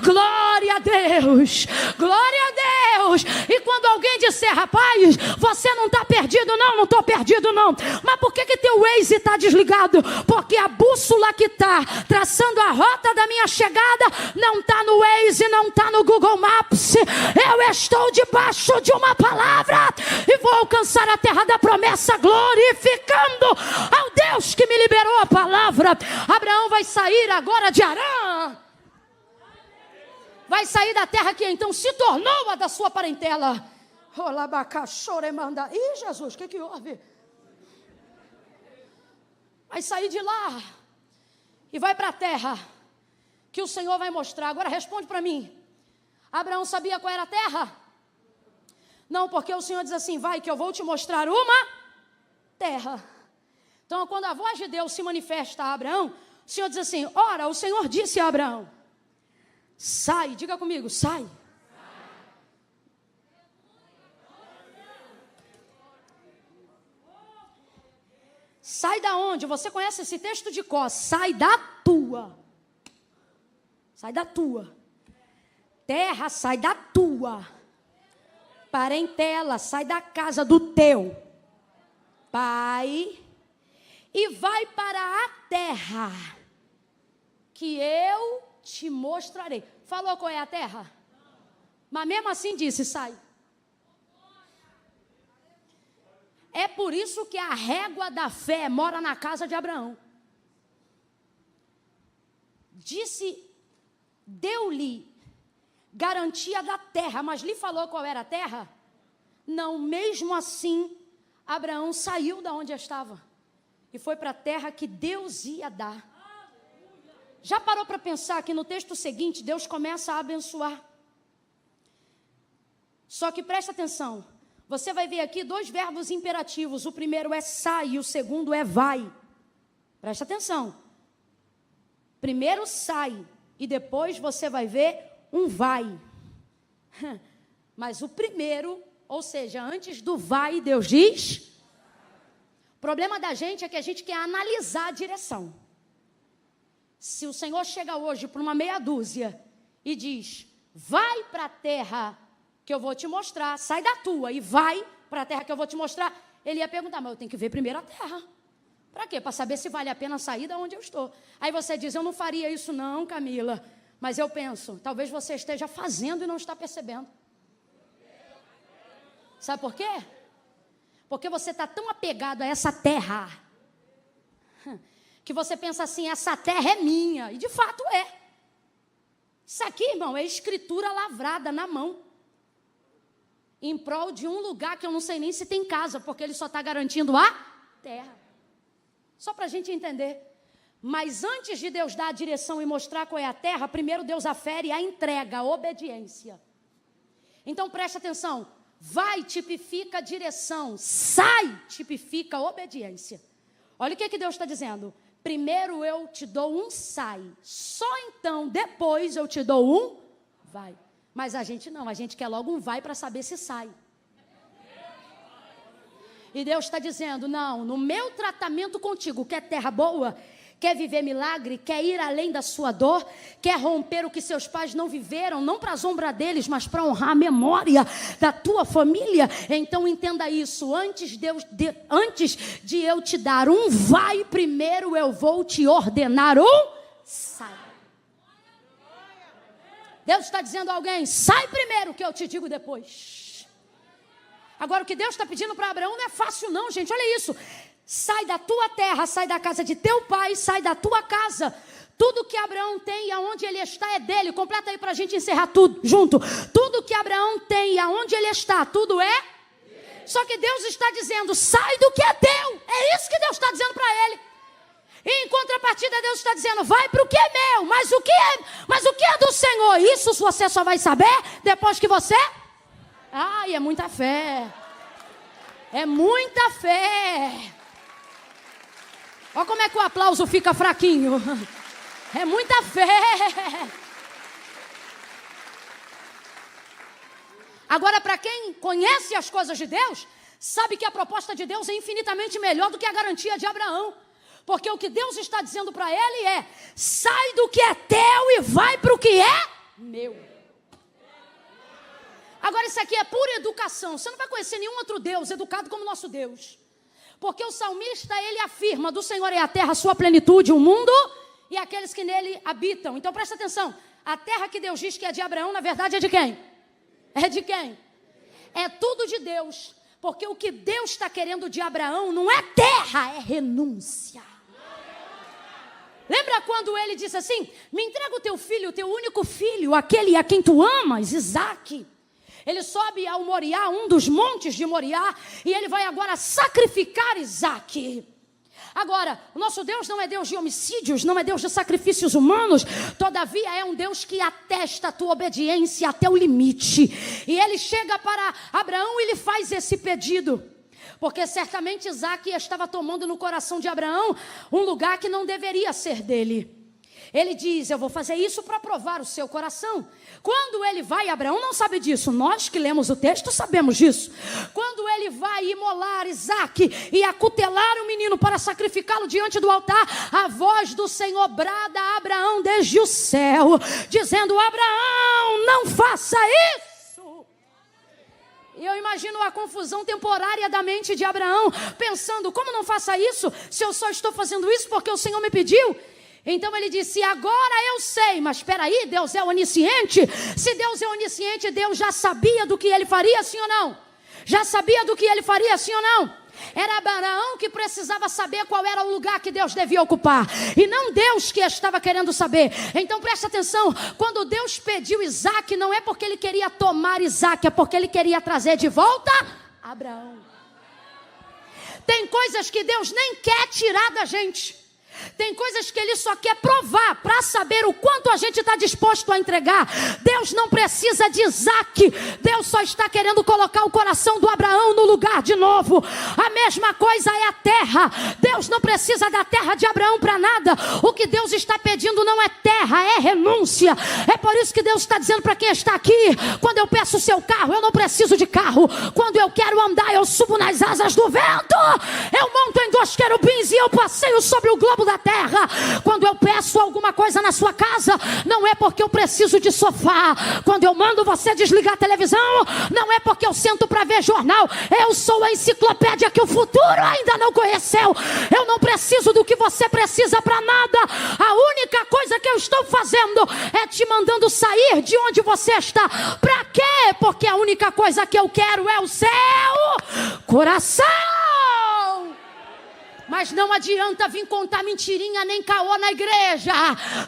glória a Deus, glória a Deus. E quando alguém disser: rapaz, você não está perdido, não estou perdido não. Mas por que teu Waze está desligado? Porque a bússola que está traçando a rota da minha chegada não está no Waze, não está no Google Maps. Eu estou debaixo de uma palavra e vou alcançar a terra da promessa, glorificando ao Deus que me liberou a palavra. Abraão vai sair agora de Harã, vai sair da terra que então se tornou a da sua parentela. Ih, Jesus, o que houve? Vai sair de lá e vai para a terra que o Senhor vai mostrar. Agora responde para mim: Abraão sabia qual era a terra? Não, porque o Senhor diz assim: vai que eu vou te mostrar uma terra. Então, quando a voz de Deus se manifesta a Abraão, o Senhor diz assim: ora, o Senhor disse a Abraão: sai, diga comigo, sai. Sai da onde? Você conhece esse texto de cor. Sai da tua. Sai da tua. Terra, sai da tua. Parentela, sai da casa do teu pai e vai para a terra que eu te mostrarei. Falou qual é a terra? Mas mesmo assim disse, sai. É por isso que a régua da fé mora na casa de Abraão. Deu-lhe garantia da terra, mas lhe falou qual era a terra? Não, mesmo assim, Abraão saiu da onde estava e foi para a terra que Deus ia dar. Já parou para pensar que no texto seguinte, Deus começa a abençoar? Só que presta atenção, você vai ver aqui 2 verbos imperativos, o primeiro é sai e o segundo é vai. Presta atenção. Primeiro sai e depois você vai ver um vai. Mas o primeiro, ou seja, antes do vai, Deus diz. O problema da gente é que a gente quer analisar a direção. Se o Senhor chega hoje para uma meia dúzia e diz, vai para a terra que eu vou te mostrar, sai da tua e vai para a terra que eu vou te mostrar, ele ia perguntar, mas eu tenho que ver primeiro a terra. Para quê? Para saber se vale a pena sair da onde eu estou. Aí você diz, eu não faria isso não, Camila. Mas eu penso, talvez você esteja fazendo e não está percebendo. Sabe por quê? Porque você está tão apegado a essa terra, que você pensa assim, essa terra é minha. E de fato é. Isso aqui, irmão, é escritura lavrada na mão. Em prol de um lugar que eu não sei nem se tem casa, porque ele só está garantindo a terra. Só para a gente entender. Mas antes de Deus dar a direção e mostrar qual é a terra, primeiro Deus afere a entrega, a obediência. Então presta atenção, vai tipifica a direção, sai tipifica a obediência. Olha o que Deus está dizendo, primeiro eu te dou um sai, só então depois eu te dou um vai. Mas a gente não, a gente quer logo um vai para saber se sai. E Deus está dizendo, não, no meu tratamento contigo, quer terra boa? Quer viver milagre, quer ir além da sua dor, quer romper o que seus pais não viveram, não para a sombra deles, mas para honrar a memória da tua família, então entenda isso, antes de eu te dar um vai, primeiro eu vou te ordenar um sai. Deus está dizendo a alguém, sai primeiro que eu te digo depois. Agora o que Deus está pedindo para Abraão não é fácil não, gente, olha isso. Sai da tua terra, sai da casa de teu pai, sai da tua casa. Tudo que Abraão tem e aonde ele está é dele. Completa aí para a gente encerrar tudo junto. Tudo que Abraão tem e aonde ele está, tudo é? Só que Deus está dizendo, sai do que é teu. É isso que Deus está dizendo para ele. E em contrapartida Deus está dizendo, vai para o que é meu. Mas o que é do Senhor? Isso você só vai saber depois que você... Ai, é muita fé. É muita fé. Olha como é que o aplauso fica fraquinho. É muita fé. Agora, para quem conhece as coisas de Deus, sabe que a proposta de Deus é infinitamente melhor do que a garantia de Abraão. Porque o que Deus está dizendo para ele é, sai do que é teu e vai para o que é meu. Agora isso aqui é pura educação. Você não vai conhecer nenhum outro Deus educado como nosso Deus. Porque o salmista, ele afirma, do Senhor é a terra, a sua plenitude, o mundo e aqueles que nele habitam. Então presta atenção, a terra que Deus diz que é de Abraão, na verdade é de quem? É de quem? É tudo de Deus. Porque o que Deus está querendo de Abraão não é terra, é renúncia. Lembra quando ele disse assim, me entrega o teu filho, o teu único filho, aquele a quem tu amas, Isaque. Ele sobe ao Moriá, um dos montes de Moriá, e ele vai agora sacrificar Isaque. Agora, o nosso Deus não é Deus de homicídios, não é Deus de sacrifícios humanos, todavia é um Deus que atesta a tua obediência até o limite. E ele chega para Abraão e lhe faz esse pedido, porque certamente Isaque estava tomando no coração de Abraão um lugar que não deveria ser dele. Ele diz, eu vou fazer isso para provar o seu coração. Quando ele vai, Abraão não sabe disso. Nós que lemos o texto sabemos disso. Quando ele vai imolar Isaque e acutelar o menino para sacrificá-lo diante do altar, a voz do Senhor brada a Abraão desde o céu, dizendo, Abraão, não faça isso. E eu imagino a confusão temporária da mente de Abraão, pensando, como não faça isso, se eu só estou fazendo isso porque o Senhor me pediu? Então ele disse, agora eu sei, mas espera aí, Deus é onisciente? Se Deus é onisciente, Deus já sabia do que ele faria, sim ou não? Já sabia do que ele faria, sim ou não? Era Abraão que precisava saber qual era o lugar que Deus devia ocupar, e não Deus que estava querendo saber. Então preste atenção, quando Deus pediu Isaque, não é porque ele queria tomar Isaque, é porque ele queria trazer de volta Abraão. Tem coisas que Deus nem quer tirar da gente. Tem coisas que Ele só quer provar para saber o quanto a gente está disposto a entregar. Deus não precisa de Isaque. Deus só está querendo colocar o coração do Abraão no lugar de novo. A mesma coisa é a terra. Deus não precisa da terra de Abraão para nada. O que Deus está pedindo não é terra, é renúncia. É por isso que Deus está dizendo para quem está aqui, quando eu peço o seu carro, eu não preciso de carro. Quando eu quero andar, eu subo nas asas do vento. Eu monto em 2 querubins e eu passeio sobre o globo da terra. Quando eu peço alguma coisa na sua casa, não é porque eu preciso de sofá. Quando eu mando você desligar a televisão, não é porque eu sento para ver jornal. Eu sou a enciclopédia que o futuro ainda não conheceu. Eu não preciso do que você precisa para nada. A única coisa que eu estou fazendo é te mandando sair de onde você está. Para quê? Porque a única coisa que eu quero é o seu coração. Mas não adianta vir contar mentirinha nem caô na igreja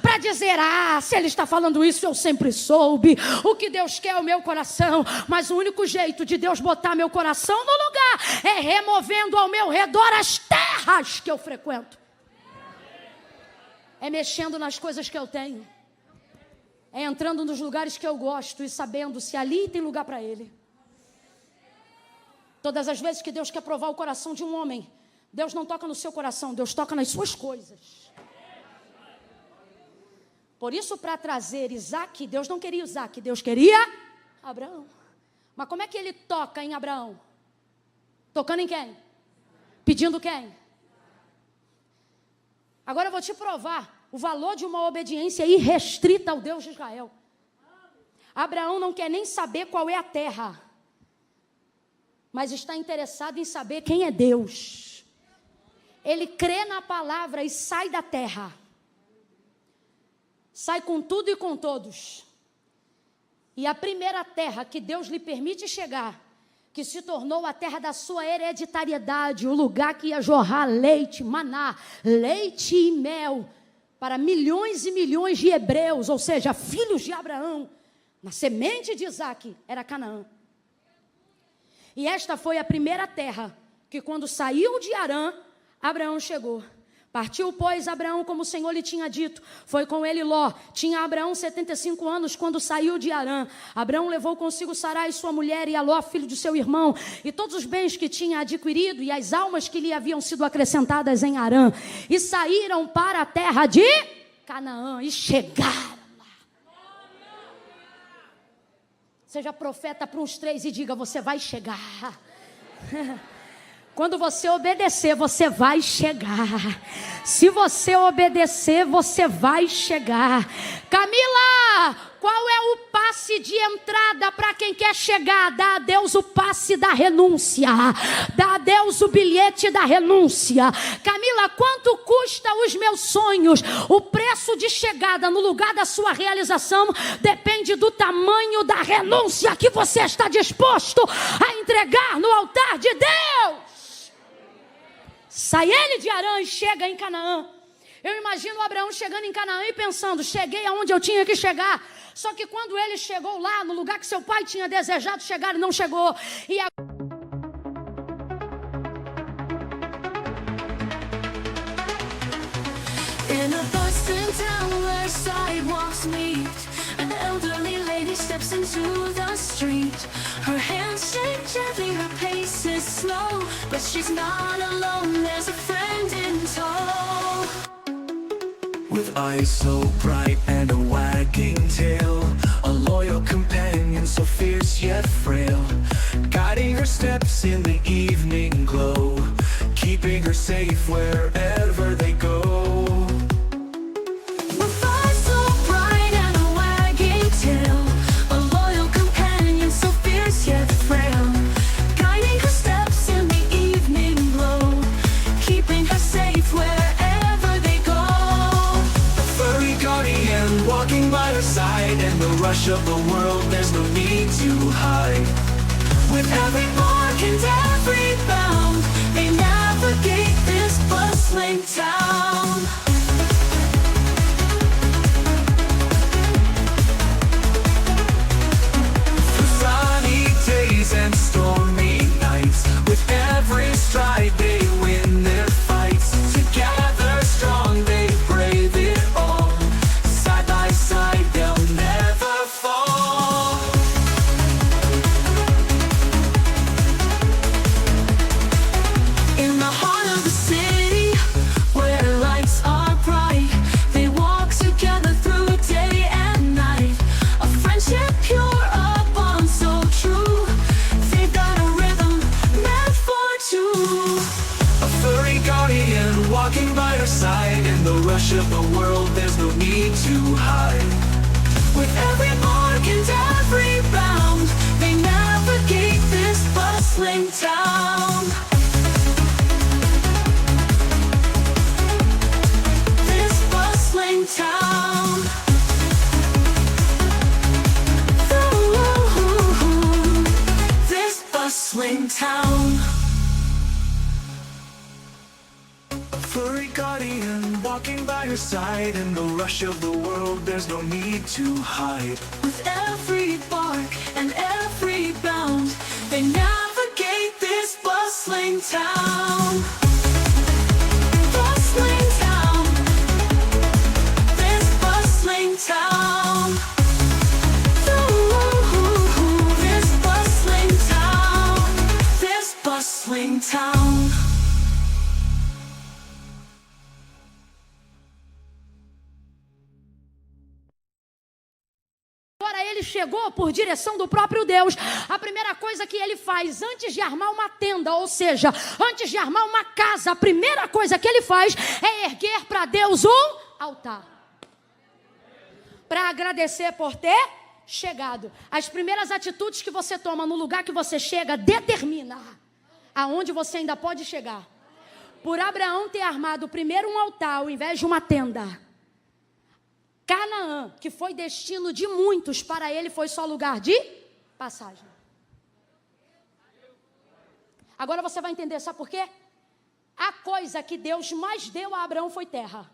para dizer, se ele está falando isso, eu sempre soube. O que Deus quer é o meu coração. Mas o único jeito de Deus botar meu coração no lugar é removendo ao meu redor as terras que eu frequento. É mexendo nas coisas que eu tenho. É entrando nos lugares que eu gosto e sabendo se ali tem lugar para Ele. Todas as vezes que Deus quer provar o coração de um homem, Deus não toca no seu coração, Deus toca nas suas coisas. Por isso, para trazer Isaque, Deus não queria Isaque, Deus queria Abraão. Mas como é que Ele toca em Abraão? Tocando em quem? Pedindo quem? Agora eu vou te provar o valor de uma obediência irrestrita ao Deus de Israel. Abraão não quer nem saber qual é a terra, mas está interessado em saber quem é Deus. Ele crê na palavra e sai da terra. Sai com tudo e com todos. E a primeira terra que Deus lhe permite chegar, que se tornou a terra da sua hereditariedade, o lugar que ia jorrar leite, maná, leite e mel, para milhões e milhões de hebreus, ou seja, filhos de Abraão, na semente de Isaque, era Canaã. E esta foi a primeira terra que, quando saiu de Harã, Abraão chegou. Partiu, pois, Abraão como o Senhor lhe tinha dito. Foi com ele Ló. Tinha Abraão 75 anos quando saiu de Harã. Abraão levou consigo Sarai, sua mulher, e a Ló, filho de seu irmão, e todos os bens que tinha adquirido, e as almas que lhe haviam sido acrescentadas em Harã. E saíram para a terra de Canaã, e chegaram lá. Seja profeta para uns 3 e diga, você vai chegar. Quando você obedecer, você vai chegar. Se você obedecer, você vai chegar. Camila, qual é o passe de entrada para quem quer chegar? Dá a Deus o passe da renúncia. Dá a Deus o bilhete da renúncia. Camila, quanto custa os meus sonhos? O preço de chegada no lugar da sua realização depende do tamanho da renúncia que você está disposto a entregar no altar de Deus. Sai ele de Harã e chega em Canaã. Eu imagino Abraão chegando em Canaã e pensando, cheguei aonde eu tinha que chegar. Só que quando ele chegou lá, no lugar que seu pai tinha desejado chegar, ele não chegou. E a... In a bustling town where sidewalks meet, an elderly lady steps into the street. Her hands shake gently, her pace is slow, but she's not alone, there's a friend in tow. With eyes so bright and a wagging tail, a loyal companion so fierce yet frail, guiding her steps in the evening glow, keeping her safe wherever they go. With eyes so bright and a wagging tail, a loyal companion so fierce yet frail, guiding her steps in the evening glow, keeping her safe wherever they go. A furry guardian walking by her side, and the rush of the world, there's no need to hide. With every bark and every bound, they navigate this bustling town. Through sunny days and stormy nights, with every stride they win their fights. Together strong they brave it all, side by side they'll never fall. In the heart of the city, where lights are bright, they walk together through day and night. A friendship pure, a bond so true. They've got a rhythm meant for two. A furry guardian walking by her side, in the rush of the world there's no need to hide. With every bark and every bound, they navigate this bustling town. This bustling town. Ooh, this bustling town. A furry guardian walking by her side, in the rush of the world there's no need to hide. With every bark and every bound, they navigate this bustling town. Bustling town. This bustling town. Ooh, this bustling town. This bustling town. Agora ele chegou por direção do próprio Deus. A primeira coisa que ele faz antes de armar uma tenda, ou seja, antes de armar uma casa, a primeira coisa que ele faz é erguer para Deus um altar. Para agradecer por ter chegado. As primeiras atitudes que você toma no lugar que você chega determina aonde você ainda pode chegar. Por Abraão ter armado primeiro um altar ao invés de uma tenda, Canaã, que foi destino de muitos, para ele foi só lugar de passagem. Agora você vai entender, sabe por quê? A coisa que Deus mais deu a Abraão foi terra.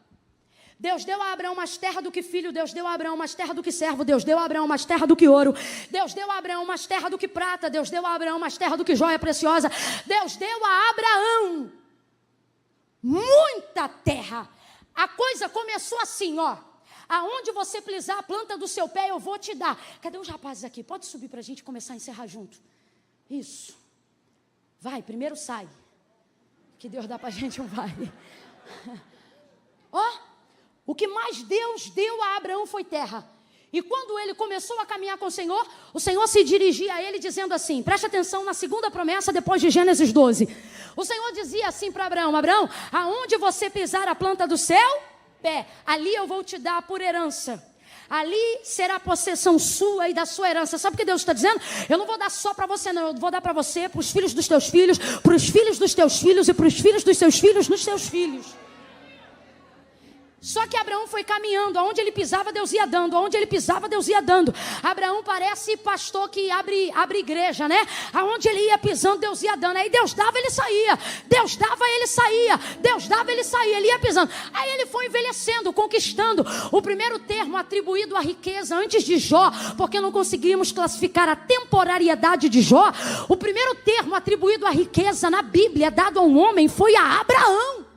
Deus deu a Abraão mais terra do que filho, Deus deu a Abraão mais terra do que servo, Deus deu a Abraão mais terra do que ouro, Deus deu a Abraão mais terra do que prata, Deus deu a Abraão mais terra do que joia preciosa, Deus deu a Abraão muita terra. A coisa começou assim, ó. Aonde você pisar a planta do seu pé, eu vou te dar. Cadê os rapazes aqui? Pode subir para a gente começar a encerrar junto. Isso. Vai, primeiro sai. Que Deus dá para a gente um vai. Ó, o que mais Deus deu a Abraão foi terra. E quando ele começou a caminhar com o Senhor se dirigia a ele dizendo assim, preste atenção na segunda promessa depois de Gênesis 12. O Senhor dizia assim para Abraão, Abraão, aonde você pisar a planta do seu pé, ali eu vou te dar por herança. Ali será possessão sua e da sua herança. Sabe o que Deus está dizendo? Eu não vou dar só para você, não. Eu vou dar para você, para os filhos dos teus filhos, para os filhos dos teus filhos e para os filhos dos seus filhos, nos seus filhos. Só que Abraão foi caminhando, aonde ele pisava Deus ia dando, aonde ele pisava Deus ia dando. Abraão parece pastor que abre igreja, né? Aonde ele ia pisando Deus ia dando, aí Deus dava ele saía, Deus dava ele saía, Deus dava ele saía, ele ia pisando. Aí ele foi envelhecendo, conquistando. O primeiro termo atribuído à riqueza antes de Jó, porque não conseguimos classificar a temporariedade de Jó. O primeiro termo atribuído à riqueza na Bíblia dado a um homem foi a Abraão.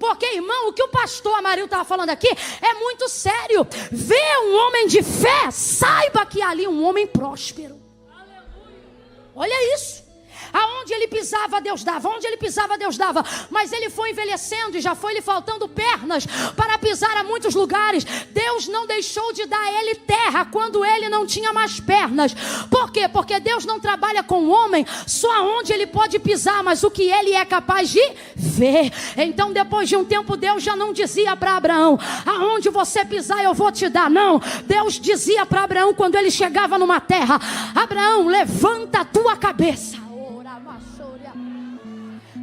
Porque, irmão, o que o pastor Amarildo estava falando aqui é muito sério. Vê um homem de fé, saiba que há ali um homem próspero. Olha isso. Aonde ele pisava, Deus dava. Onde ele pisava, Deus dava. Mas ele foi envelhecendo e já foi lhe faltando pernas para pisar a muitos lugares. Deus não deixou de dar a ele terra quando ele não tinha mais pernas. Por quê? Porque Deus não trabalha com o homem só onde ele pode pisar, mas o que ele é capaz de ver. Então, depois de um tempo, Deus já não dizia para Abraão: aonde você pisar eu vou te dar. Não, Deus dizia para Abraão quando ele chegava numa terra: Abraão, levanta a tua cabeça.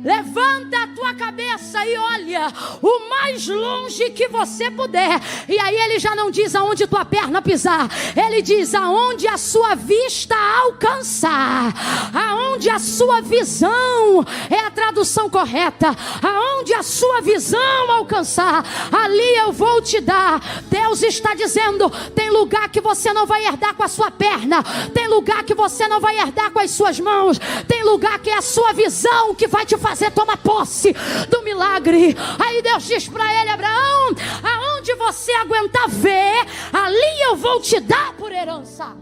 Levanta a tua cabeça e olha o mais longe que você puder. E aí ele já não diz aonde tua perna pisar. Ele diz aonde a sua vista alcançar. Aonde a sua visão, é a tradução correta. Aonde a sua visão alcançar, ali eu vou te dar. Deus está dizendo: tem lugar que você não vai herdar com a sua perna. Tem lugar que você não vai herdar com as suas mãos. Tem lugar que é a sua visão que vai te fazer tomar posse do milagre. Aí Deus diz para ele: Abraão, aonde você aguentar ver, ali eu vou te dar por herança.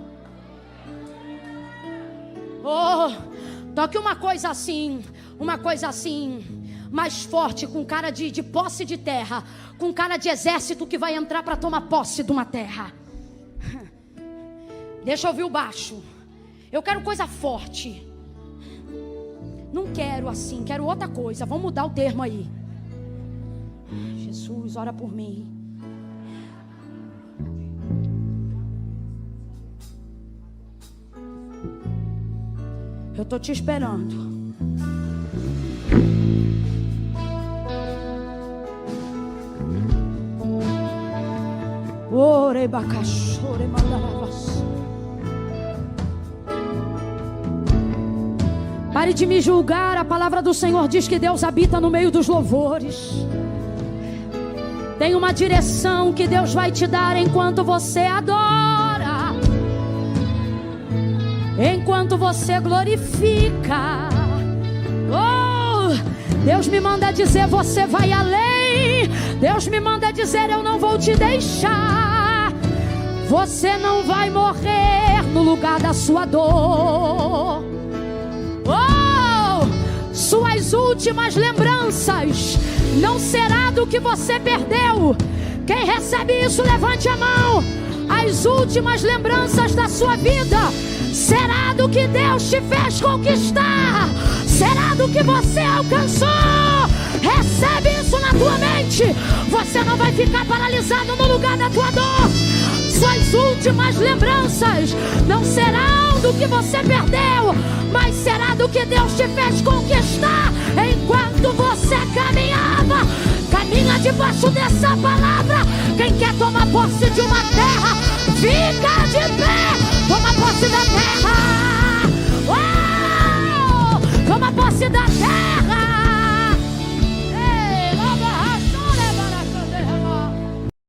Oh, toque uma coisa assim, mais forte, com cara de posse de terra, com cara de exército que vai entrar para tomar posse de uma terra. Deixa eu ouvir o baixo. Eu quero coisa forte. Não quero assim, quero outra coisa. Vamos mudar o termo aí. Jesus, ora por mim. Eu estou te esperando. Ore bacachore mandaravas. Pare de me julgar. A palavra do Senhor diz que Deus habita no meio dos louvores. Tem uma direção que Deus vai te dar enquanto você adora, enquanto você glorifica. Oh, Deus me manda dizer: você vai além. Deus me manda dizer: eu não vou te deixar. Você não vai morrer no lugar da sua dor. Oh, suas últimas lembranças não será do que você perdeu. Quem recebe isso, levante a mão. As últimas lembranças da sua vida será do que Deus te fez conquistar. Será do que você alcançou. Recebe isso na tua mente. Você não vai ficar paralisado no lugar da tua dor. Suas últimas lembranças não serão do que você perdeu, mas será do que Deus te fez conquistar enquanto você caminhava. Caminha debaixo dessa palavra. Quem quer tomar posse